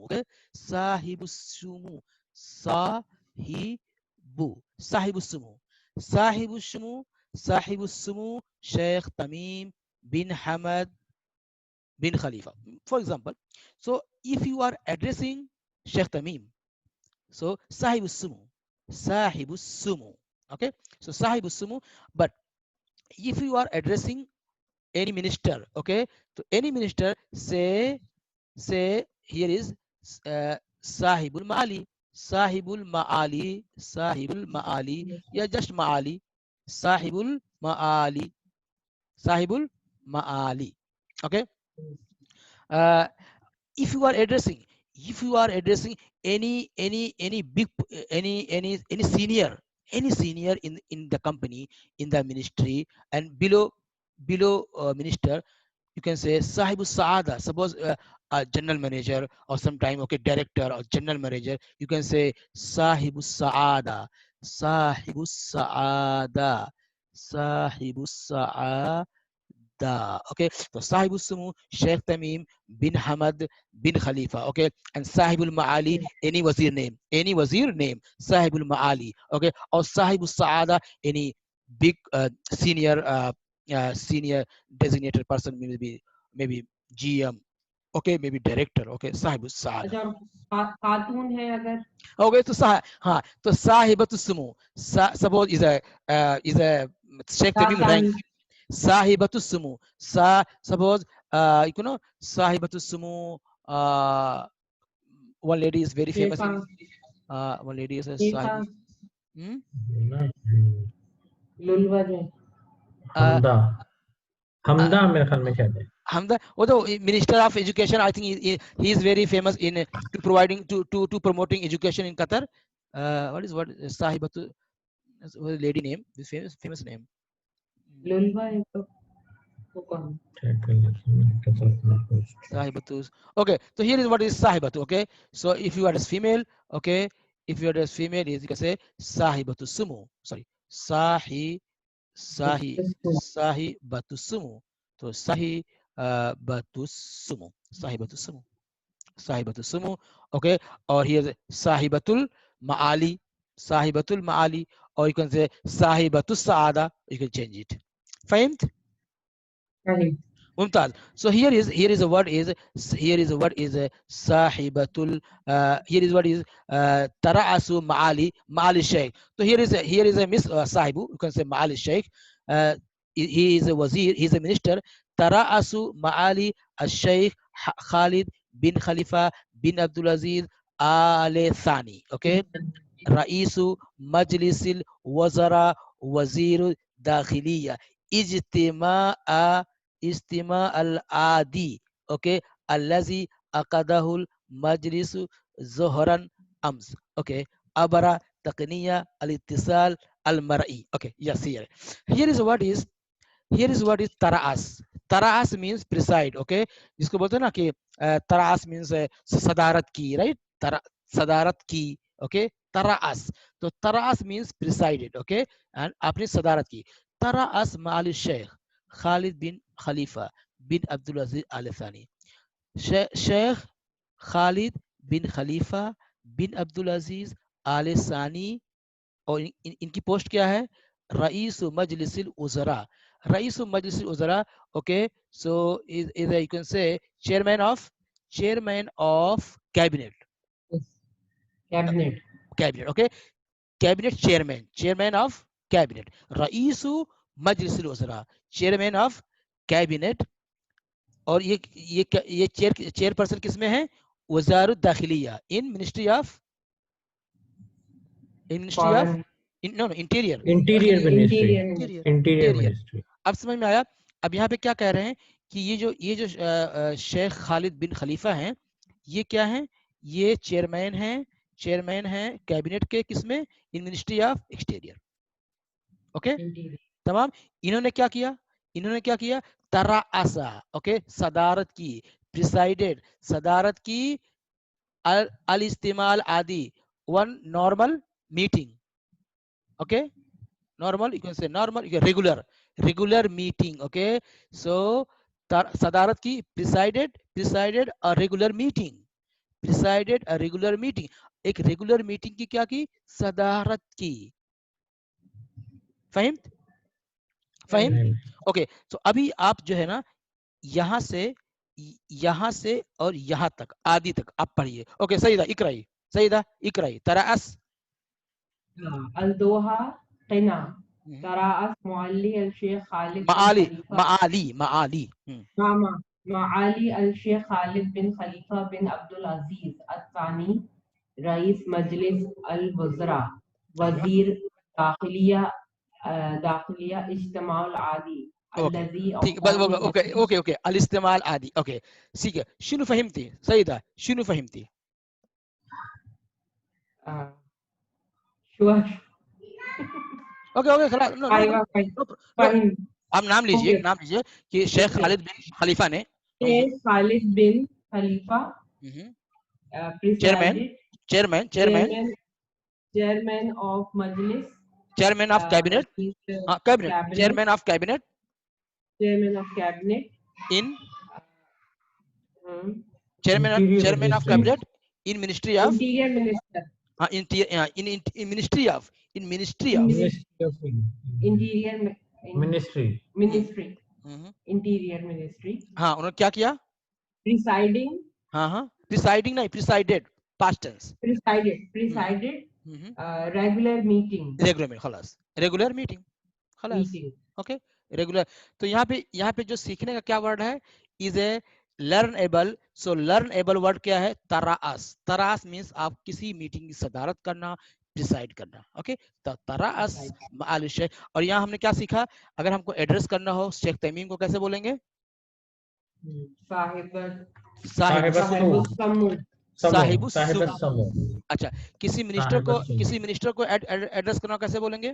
Okay. Sahibu Sumu. sahibu, sahibusumu, sahibusumu, sahibusumu Sheikh Tamim bin Hamad bin Khalifa, for example. So if you are addressing Sheikh Tamim, so sahibusumu, sahibusumu, okay, so sahibusumu. But if you are addressing any minister, okay, so any minister, say here is sahibul maali, sahibul maali, sahibul maali, yeah, just maali, sahibul maali, sahibul maali, okay. uh, if you are addressing, if you are addressing any big any senior, any senior in the company, in the ministry, and below minister, you can say sahibu saada. Suppose a general manager, or sometime, okay, director or general manager, you can say sahibu saada, sahibu saada, sahibu saada. Okay, so Sahibul Sumu Sheikh Tamim bin Hamad bin Khalifa, okay, and Sahibul Maali, any wazir name, Sahibul Maali, okay, or Sahibul Saada, any big senior senior designated person, maybe GM, okay, maybe director, okay, Sahibul Saada. अच्छा, और खातून है अगर, Okay, so हाँ, तो Sahibatul Sumu, suppose is a Sheikh Tamim rank. Sahibatu sumu. Suppose you know Sahibatu sumu. One lady is very famous. One lady is a Sahib. लुलवा जो हमदा, हमदा मेरे ख्याल में शायद है। Hamda, although Minister of Education, I think he is very famous in to providing to promoting education in Qatar. What Sahibatu? Lady name, this famous name. लुलवा है तो कौन? Sahibatu. Okay, so here is what is Sahibatu. Okay, so if you are a female, okay, if you are a female, you can say Sahibatu Sumu. Sorry, Sahibatu Sumu. So Batu Sumu, Sahibatu Sumu, Sahibatu Sumu. Okay, or here Sahibatul Maali, Sahibatul Maali, or you can say Sahibatul Saada. You can change it. Fahmed? Mumtaz. So here is a word is sahibatul. Here is what is tara'asu ma'ali sheikh. So here is a miss sahibu. You can say ma'ali sheikh. He is a wazir. He is a minister. Tara'asu ma'ali al-sheikh Khalid bin Khalifa bin Abdulaziz Al Thani. Okay. Raisu Majlisil Wazara Wazir Dakhiliya Ijtima'a Istima al-Adi, okay, Allazi Akadahul Majlisu Zohran Ams, okay, Abara Taqniya al-Ittisal al-Mar'i, okay, yes, here is what is Tara'as. Tara'as means preside, okay, जिसको बोलते हैं ना कि Tara'as means सदारत की, right, सदारत की, okay, Tara'as. So Tara'as means presided, okay, and आपने सदारत की. Tara'as ma'al Sheikh Khalid bin Khalifa bin Abdulaziz Al Thani. Sheikh Khalid bin Khalifa bin Abdulaziz Al Thani, और इनकी पोस्ट क्या है? रईस मजलिसिल उज़रा. रईस मजलिसिल उज़रा, okay, so is you can say chairman of cabinet. Cabinet, okay, cabinet chairman of cabinet. रईस मजलिसिल उज़रा, chairman of cabinet. और ये चेयरपर्सन किसमें है? वज़ारुद दाखिलिया, in ministry of interior ministry. अब समझ में आया? अब यहाँ पे क्या कह रहे हैं कि ये जो शेख खालिद बिन खलीफा हैं, ये क्या हैं? ये चेयरमैन हैं कैबिनेट के, किसमें? इन मिनिस्ट्री ऑफ एक्सटीरियर. ओके, तमाम. इन्होंने क्या किया? तराअसा, ओके, सदारत की, प्रिसाइडेड, सदारत की, अल इस्तेमाल आदि, one normal meeting, okay, normal, you can say normal, you can regular meeting, okay. So sadarat ki presided a regular meeting, एक रेगुलर मीटिंग की क्या की, सदारत की। फहिम्त? फहिम्त? ओके, तो अभी आप जो है ना यहाँ से और यहाँ तक आदि तक आप पढ़िए। ओके सईदा इकराई, सईदा इकराई। तराअस अल-दोहा क़िना, तराअस मुअल्ली अल-शेख खालिद बिन माली खलीफा, माली माली मामा माली अल-शेख खालिद बिन खलीफा बिन अब्दुल अजीज अत्तानी, रईस मजलिस अल-वज़रा, वजीर दाखिलिया इज्तिमाउल आदी ओके अल्लज़ी ठीक, बस औक़ामी ओके ओके ओके अल इस्तेमाल आदि। ओके ठीक है, शुनु फहिमती सईदा, शुनु फहिमती? शुअर ओके ओके खलास, नो नो फाइवा नो, आप नाम लीजिए, नाम लीजिए कि शेख खालिद बिन खलीफा ने, Sheikh Khalid bin Khalifa chairman chairman chairman chairman of मजलिस, चेयरमैन ऑफ कैबिनेट, हाँ cabinet, chairman of cabinet chairman of cabinet in, chairman of cabinet in ministry of, interior minister, हाँ in ministry of, in ministry of, interior ministry interior ministry. हाँ उन्होंने क्या किया? Presiding, हाँ presiding नहीं, presided past tense, presided regular meeting, regular में खलास, regular meeting खलास। Okay regular. तो यहाँ पे जो सीखने का क्या वर्ड है, is a learnable. So learnable word क्या है? तराअस। तराअस मींस आप किसी मीटिंग की सदारत करना, डिसाइड करना। ओके तो तराअस माल शेख। और यहाँ हमने क्या सीखा, अगर हमको एड्रेस करना हो शेख तमीम को कैसे बोलेंगे? साहिबुस्समू। अच्छा, किसी मिनिस्टर को एड्रेस करना कैसे बोलेंगे?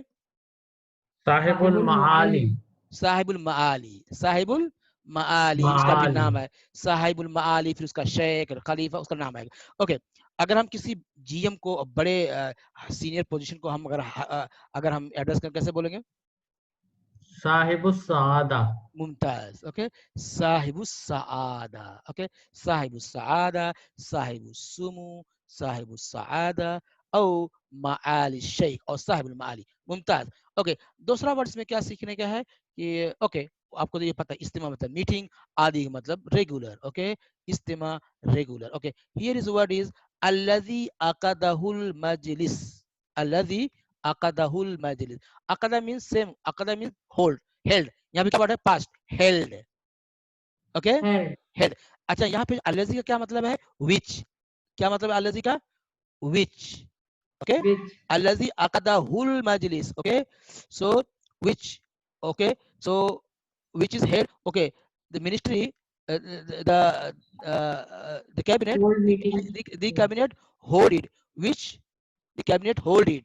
साहिबुल माली। साहिबुल माली, साहिबुल माली उसका भी नाम है, साहिबुल माली, फिर उसका शेख खलीफा उसका नाम है। ओके अगर हम किसी जीएम को, बड़े सीनियर पोजीशन को हम अगर हम एड्रेस कर कैसे बोलेंगे? साहिबुस सादा। मुमताज। ओके साहिबुस सादा। ओके साहिबुस सादा, साहिबुस सुमू, साहिबुस सादा औ माली शेख और साहिबुल माली। मुमताज। ओके दूसरा वर्ड में क्या सीखने का है कि ओके आपको तो ये पता है, इस्तिमा मतलब मीटिंग, आदि मतलब रेगुलर। ओके इस्तिमा regular. Okay here is word is अल्लज़ी अक़दहुल मजलिस, अल्लज़ी अक़दहुल मजलिस। अक़दा मींस सेम, अक़दा मींस होल्ड, हेल्ड। यहाँ पे क्या वर्ड है? Past, held. Okay held. अच्छा यहाँ पे अल्लज़ी का क्या मतलब है? विच। क्या मतलब है अल्लज़ी का? विच। ओके अल्लज़ी अक़दहुल मजलिस। Okay so which. Okay so which is head. Okay the ministry the cabinet, the cabinet hold it, which the cabinet hold it,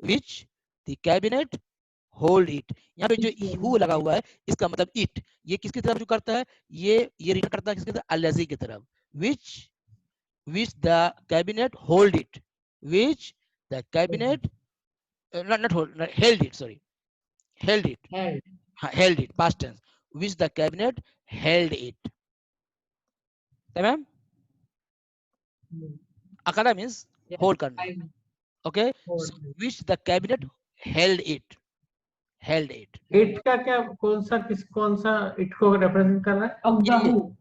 which the cabinet hold it। यहाँ पे जो हु लगा हुआ है इसका मतलब इट, ये किसकी तरफ जो करता है? ये रिटर्न करता है किसकी तरफ? अल्लज़ी की तरफ। which the cabinet hold it, which the cabinet not hold, not held it, sorry held it, held it past tense, which the cabinet held it। तमाम? अकदा means hold करना। okay so which the cabinet held it, held it। It का क्या, कौन सा it को represent कर रहा है?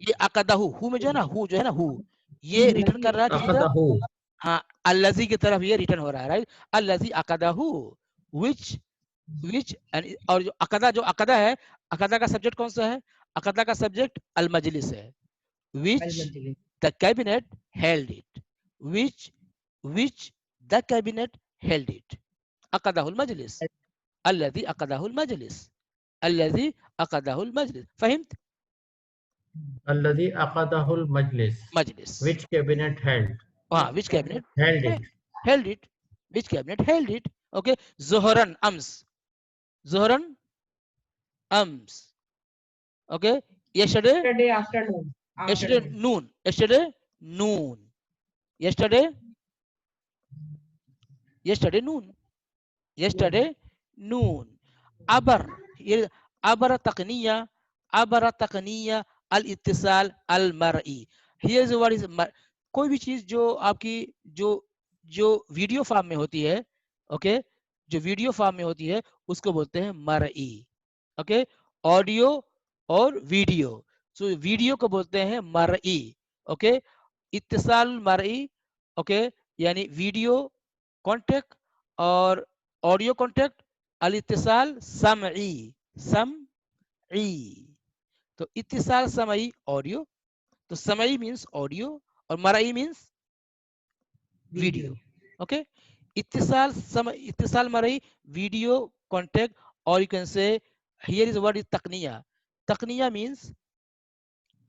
ये अकदाहु, हु में जो है ना, हु जो है ना, हु ये रिटर्न कर रहा है किसकी तरफ? हाँ अल्लज़ी की तरफ ये रिटर्न हो रहा है, राइट। अल्लज़ी अकदाहु, which और जो अकदा है, अकदा का सब्जेक्ट कौन सा है? अकदा का सब्जेक्ट अल मजलिस है। which the cabinet held it, which the cabinet held it। अकदाहुल मजलिस, अल्लज़ी अकदाहुल मजलिस, अल्लज़ी अकदाहुल मजलिस। फहिम्त? अल्लज़ी अक़दहुल मजलिस, मजलिस। which cabinet held, हाँ which cabinet held it, held it, which cabinet held it। okay zuhran ams, zuhran ams। okay yesterday afternoon, yesterday noon, yesterday noon, yesterday noon, yesterday noon। अबर, ये अबर तकनिया, अबर तकनिया अल इत्तिसाल अल मरई। Here is what is, कोई भी चीज जो आपकी जो जो वीडियो फॉर्म में होती है, ओके, जो वीडियो फॉर्म में होती है उसको बोलते हैं मरई, ओके, ऑडियो और वीडियो, सो वीडियो को बोलते हैं मरई, ओके, इत्तिसाल मरई, ओके, यानी वीडियो कांटेक्ट और ऑडियो कांटेक्ट, अल इत्तिसाल समई, समई, तो इत्तिसाल समई ऑडियो, तो समई मींस ऑडियो और मरई मींस वीडियो, ओके, इत्तिसाल मरई वीडियो कांटेक्ट, और you can say here is word is तकनिया, तकनिया means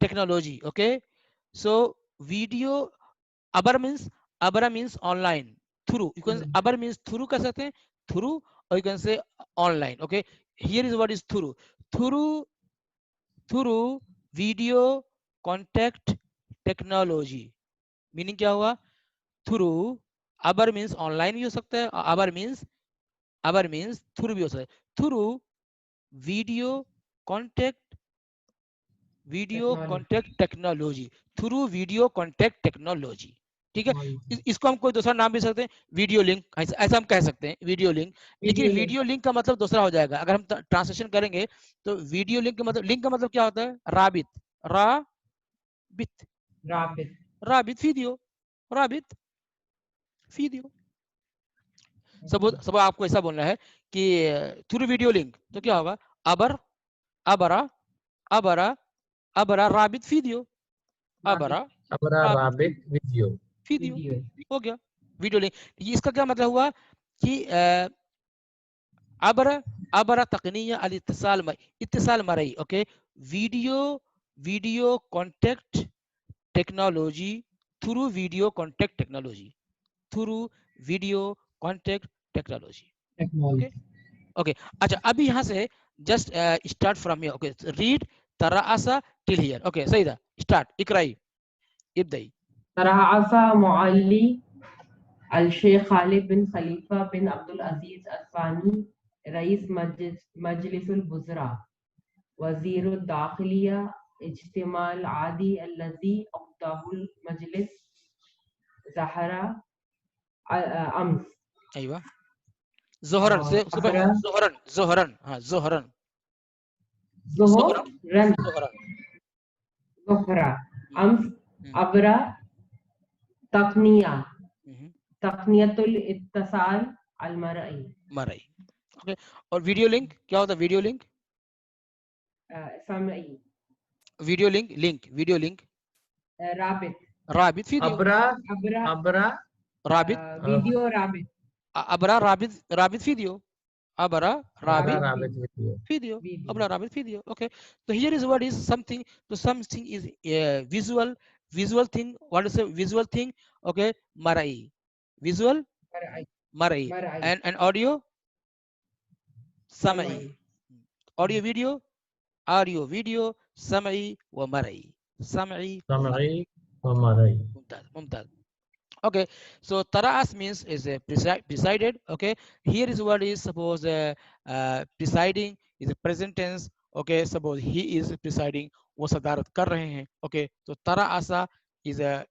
technology, okay, so video, अबर means online, through, you can अबर मींस थ्रू कर सकते हैं, थ्रू, और you can say online, okay, here is word is through, through, through video contact technology, meaning क्या हुआ, थ्रू, अबर मींस ऑनलाइन भी हो सकता है, अबर मींस थ्रू भी हो सकता है, through video contact technology, through video contact technology, ठीक है, इसको हम कोई दूसरा नाम भी सकते हैं, वीडियो लिंक, ऐसा हम कह सकते हैं, वीडियो लिंक, लेकिन वीडियो लिंक का मतलब दूसरा हो जाएगा अगर हम ट्रांसलेशन करेंगे, तो वीडियो लिंक का मतलब, लिंक का मतलब क्या होता है, राबित, राबित, राबित, राबित वीडियो, राबित वीडियो, सब आपको ऐसा बोलना है कि थ्रू वीडियो लिंक, तो क्या होगा, अबर, अबरा, अबरा, अबरा राबित वीडियो, अबरा राबित वीडियो, वीडियो, हो गया वीडियो लिंक। इसका क्या मतलब हुआ कि अबरा, अबरा तकनिया अल इत्तिसाल मरई, okay, video contact technology, through video contact technology, through video contact technology, okay, okay, अच्छा, अभी यहाँ से just start from here, okay, read तराअसा टिल हियर, ओके, सही था, स्टार्ट, इकराई, इब्दई, तराअसा मुअल्ली अल-शेख खालिद बिन खलीफा बिन अब्दुल अजीज अल-फानी रईस मजलिसुल वुज़रा वज़ीरुद दाखिलिया इज्तिमाल आदी अल्लज़ी अक़दाहुल मजलिस ज़हरा अम्स, अयवा, जोहरन से सुबह, जोहरन, जोहरन, हाँ, जोहरन, ज़ोहरन, जोहरन, ज़ोहरा, अम्स, अबरा, तकनिया, तकनियतुल इत्तिसाल अल मरई, मरई, ओके, और वीडियो लिंक क्या होता है, वीडियो लिंक, समई, वीडियो लिंक, वीडियो लिंक, राबित, राबित वीडियो, अबरा, अबरा, अबरा, राबित, वीडियो राबित, अबरा राबित, राबित वीडियो, अबरा अबरा राबित राबित video, video, abla rabbit video, okay, so here is what is something, so something is visual thing, what is a visual thing, okay, marai, visual marai, and audio samai, audio video samai wa marai, samai wa marai, mumtaz, mumtaz. Okay, so taraas means is a presided, okay, here is what is suppose presiding is a present tense, okay, suppose he is presiding, वो सदारत कर रहे हैं, okay, तो taraasa is a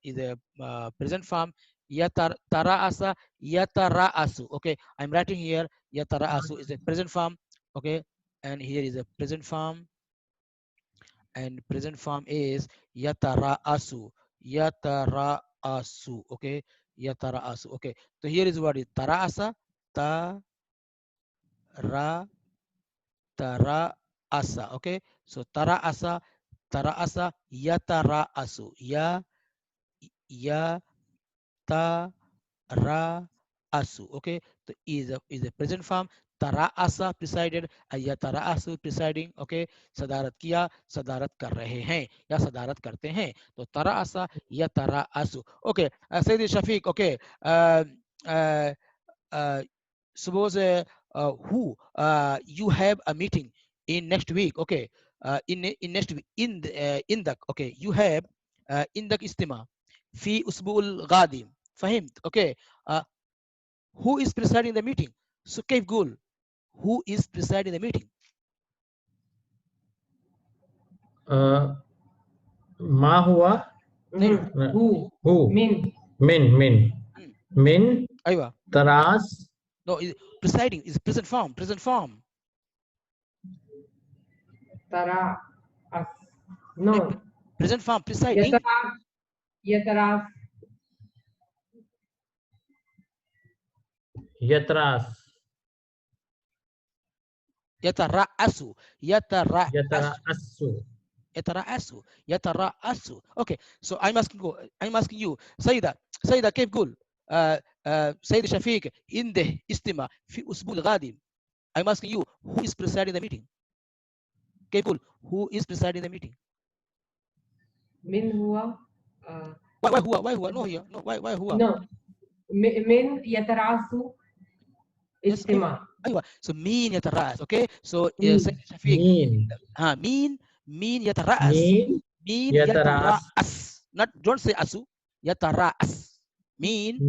present form, ya taraasa yataraasu, okay, I'm writing here yataraasu is a present form, okay, and here is a present form, and present form is yataraasu, yataraasu, okay, yataraasu, okay, so here is what is taraasa, taraasa, okay, so taraasa yataraasu, yataraasu, okay, so is a present form, तराअसा presided, यतराअसु presiding, okay, सदारत किया, सदारत कर रहे हैं या सदारत करते हैं, तो तराअसा यतराअसु, okay, Syed Shafiq, okay, suppose who you have a meeting in next week, okay, in next week in the okay, you have in the istima في أسبوع القادم, فهمت, okay, who is presiding the meeting, so كيف قول who is presiding the meeting, ما हुआ, who, min, من ايوه. تراس No, presiding is present form. Present form. Tara. As. No. Present form. Presiding. Yataras. Yataras. يتراس يترأس. يترأس. يترأس يترأس. يترأس. Okay. So I'm asking you. سيدة كيف قول سيد شفيق عنده استماع في الأسبوع القادم. I'm asking you, who is presiding the meeting? كيف قول who is presiding the meeting? من هو why هو no here no why هو no من يترأس اجتماع. ايوه so مين يترأس. okay so مين. سيد شفيق مين مين يترأس. مين مين يترأس يترأس. not don't say أسو. يترأس. مين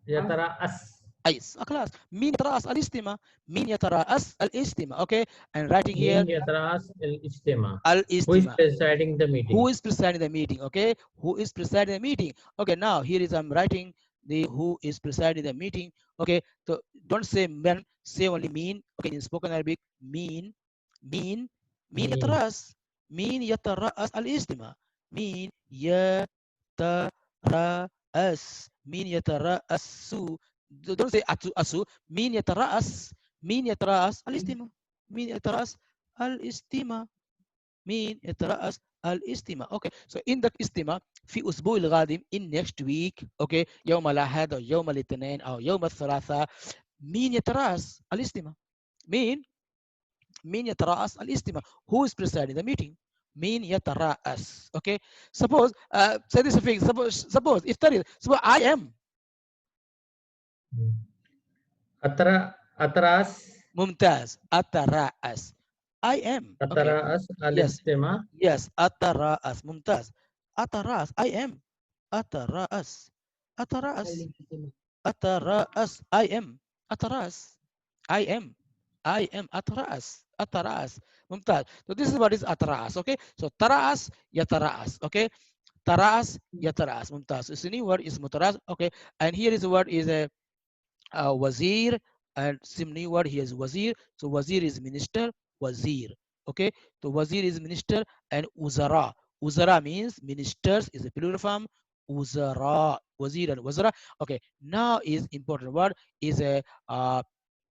يترأس أيس خلاص. مين يترأس الاجتماع. مين يترأس الاجتماع. okay and writing here مين يترأس الاجتماع. Who is الاجتماع. presiding the meeting? Who is presiding the meeting? Okay, who is presiding the meeting? Okay, now here is I'm writing the who is presiding the meeting. Okay, so don't say men, say only mean. Okay, in spoken Arabic, mean مين. يترأس. مين يترأس الاجتماع. مين يترأس. مين يترأس. Don't say أسو. مين يترأس. مين يترأس الاجتماع. مين يترأس الاجتماع. مين يترأس الاجتماع. اوكي so in the اجتماع في الاسبوع القادم in next week اوكي يوم الاحد او يوم الاثنين او يوم الثلاثاء. مين يترأس الاجتماع. مين يترأس الاجتماع. who is presiding the meeting. مين يترأس. اوكي suppose say this thing. suppose افترض suppose I am. أترأس ممتاز. أترأس. I am. okay أترأس الاجتماع. yes أترأس. ممتاز. أترأس I am. أترأس. أترأس. أترأس I am. أترأس I am. أترأس. أترأس. ممتاز. So this is what is أترأس. okay so ترأس يترأس. okay ترأس يترأس. ممتاز. So the new word is مترأس. okay and here is the word is a wazir and some new word here is wazir. So wazir is minister. Wazir. okay so wazir is minister and uzara. Uzara means ministers is a plural form. Uzara. Wazir and wazara. okay now is important word is a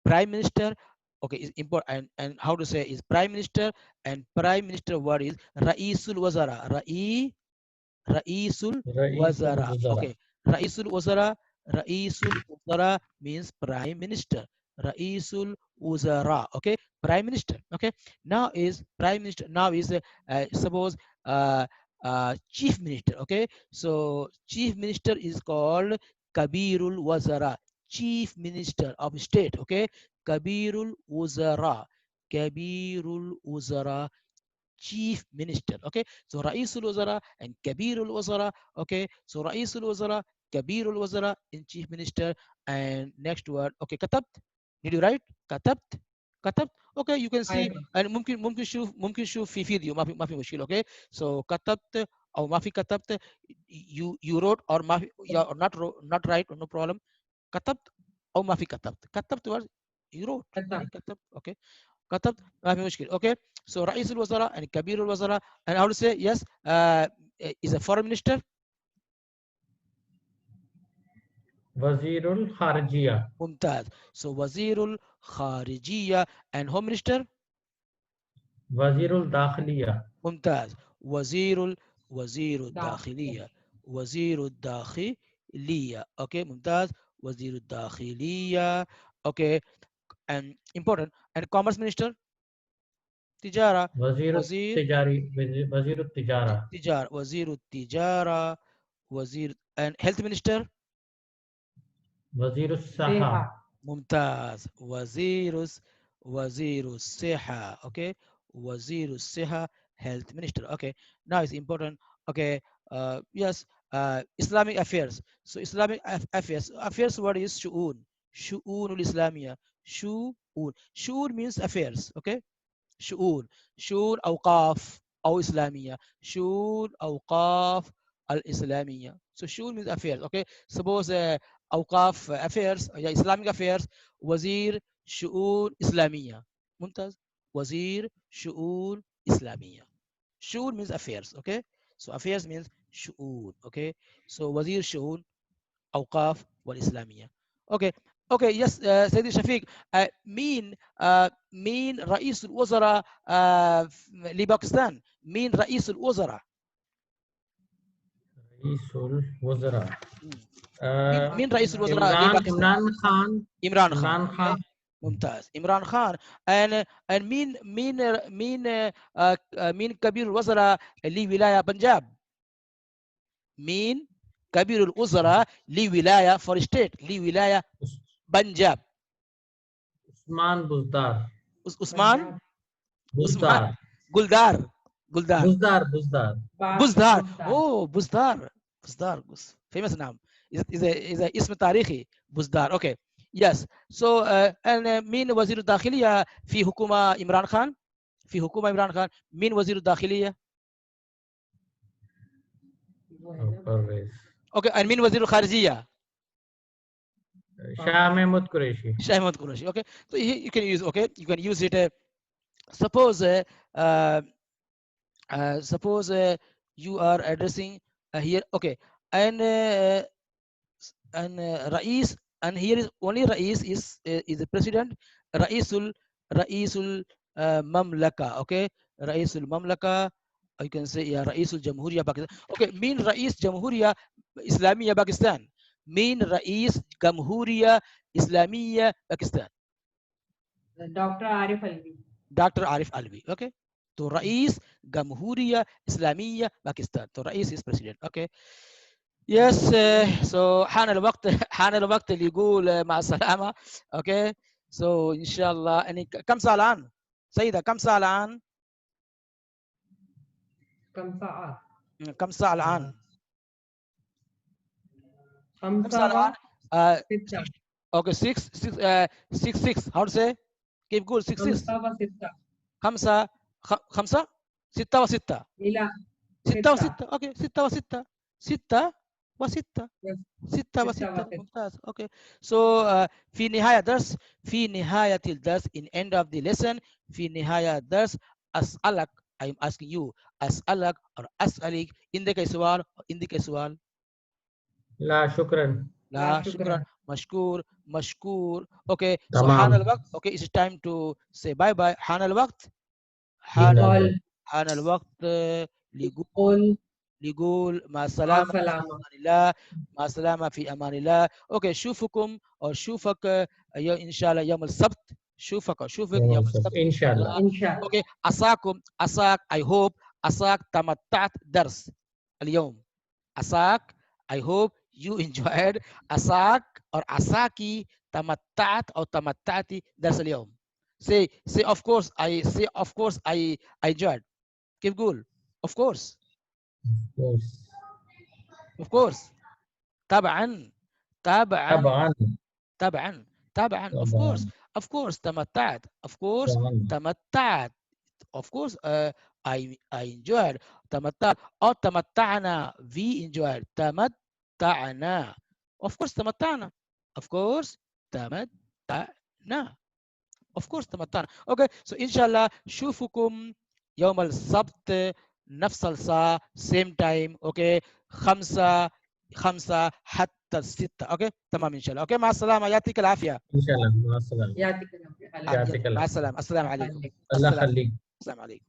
prime minister. okay is important and how to say is prime minister and prime minister word is raisul wazara. Raisul رئيس wazara. الوزراء. okay raisul wazara. Raisul wazara means prime minister. Raisul wazara. okay prime minister. okay now is prime minister. now is suppose chief minister. okay so chief minister is called kabirul wazara. Chief minister of state. okay kabirul wazara. Kabirul wazara. Chief minister. okay so رئيس الوزراء and كبير الوزراء. okay so رئيس الوزراء كبير الوزراء in chief minister. and next word okay كتبت. did you write كتبت. كتبت. okay you can see and ممكن نشوف في فيديو ما في مشكلة. okay so كتبت او ما في كتبت. you wrote or ما في or not write no problem. كتبت او ما في كتبت. كتبت was you wrote. كتبت. okay كتبت ما في مشكله. okay so رئيس الوزراء and كبير الوزراء and how to say yes is a foreign minister. وزير الخارجية. ممتاز so وزير الخارجية and home minister. وزير الداخلية. ممتاز وزير الداخلية. وزير الداخلية. okay ممتاز وزير الداخلية. okay and important and commerce minister. تجارة. وزير التجاري. وزير التجارة. تجارة. وزير التجارة. وزير and health minister. وزير الصحة. ممتاز وزير الصحة. okay وزير الصحة health minister. okay now it's important. okay yes Islamic affairs. so Islamic affairs word is شؤون. شؤون الإسلامية. شؤون means affairs. okay شؤون أوقاف أو إسلامية. شؤون أوقاف الإسلامية. So shu'un means affairs. Okay, suppose awqaf affairs, Islamic affairs, wazir shu'un islamiyya. Mumtaz. Wazir shu'un islamiyya. Shu'un means affairs. Okay, so affairs means shu'un. Okay, so wazir shu'un awqaf wal islamiyya. Okay. Okay, yes, Sayyidi Shafiq, مين رئيس الوزراء لباكستان؟ مين رئيس الوزراء؟ رئيس الوزراء مين رئيس الوزراء لباكستان؟ إمران خان. إمران خان. إمران خان. ممتاز، إمران خان. and مين كبير الوزراء لولاية بنجاب؟ مين كبير الوزراء لولاية for state لولاية بنجاب؟ عثمان بزدار. عثمان بزدار. Guldar. بزدار. بزدار. Oh, بزدار. famous name. is a اسم تاريخي. بزدار. Okay. Yes. So and مين وزير الداخلية في حكومة إمران خان؟ في حكومة إمران خان مين وزير الداخلية؟ Okay. and مين وزير الخارجية؟ شاه محمود قريشي. شاه محمود قريشي. Okay. So you can use. Okay. You can use it. Suppose suppose you are addressing here. Okay. And Rais, and here is only Rais is the president. Raisul Mamlaka. Okay. Raisul Mamlaka. You can say yeah, Raisul Jamhuriya Pakistan. Okay. Mean Rais Jamhuriya Islamiyya Pakistan. Mean Rais Jamhuriya Islamiyya Pakistan. Dr. Arif Alvi. Dr. Arif Alvi. Okay. तो rice जमहूरिया Islamia Pakistan. तो rice is president. Okay. Yes. So حان الوقت اللي يقول مع السلامة. Okay. So إن شاء الله. يعني كم ساعة الآن؟ سيدة كم ساعة الآن؟ كم ساعة الآن؟ كم ساعة الآن؟ 6. Okay. 6. How to say? كيف يقول 6. 5 5 6 و6 لا 6 و6. اوكي 6 و6 6 و6 6 و6 ممتاز. اوكي سو في نهاية الدرس in end of the lesson في نهاية الدرس أسألك I'm asking you أسألك or أسألك عندك سؤال؟ لا شكرا. لا شكرا. مشكور. اوكي so حان الوقت. اوكي it's time to say bye bye. حان الوقت حان الوقت ليقول مع السلامة في أمان الله. مع السلامة في أمان الله. أوكي شوفكم أو شوفك إن شاء الله يوم السبت. شوفك يوم السبت إن شاء الله. أوكي عساك I hope عساك تمتعت درس اليوم. عساك I hope you enjoyed عساك or عساكي تمتعت أو تمتعتي درس اليوم. Say of course I enjoyed. كيف قول of course طبعا of course تمتعت of course I enjoyed تمتعت أو تمتعنا we enjoyed تمتعنا of course تمتعنا اوكي سو ان شاء الله شوفكم يوم السبت نفس الساعة same time. اوكي 5 حتى 6. اوكي تمام ان شاء الله. اوكي مع السلامة. يعطيك العافية. ان شاء الله مع السلامة. يعطيك العافية. مع السلامة. السلام عليكم. الله يخليك. السلام عليكم.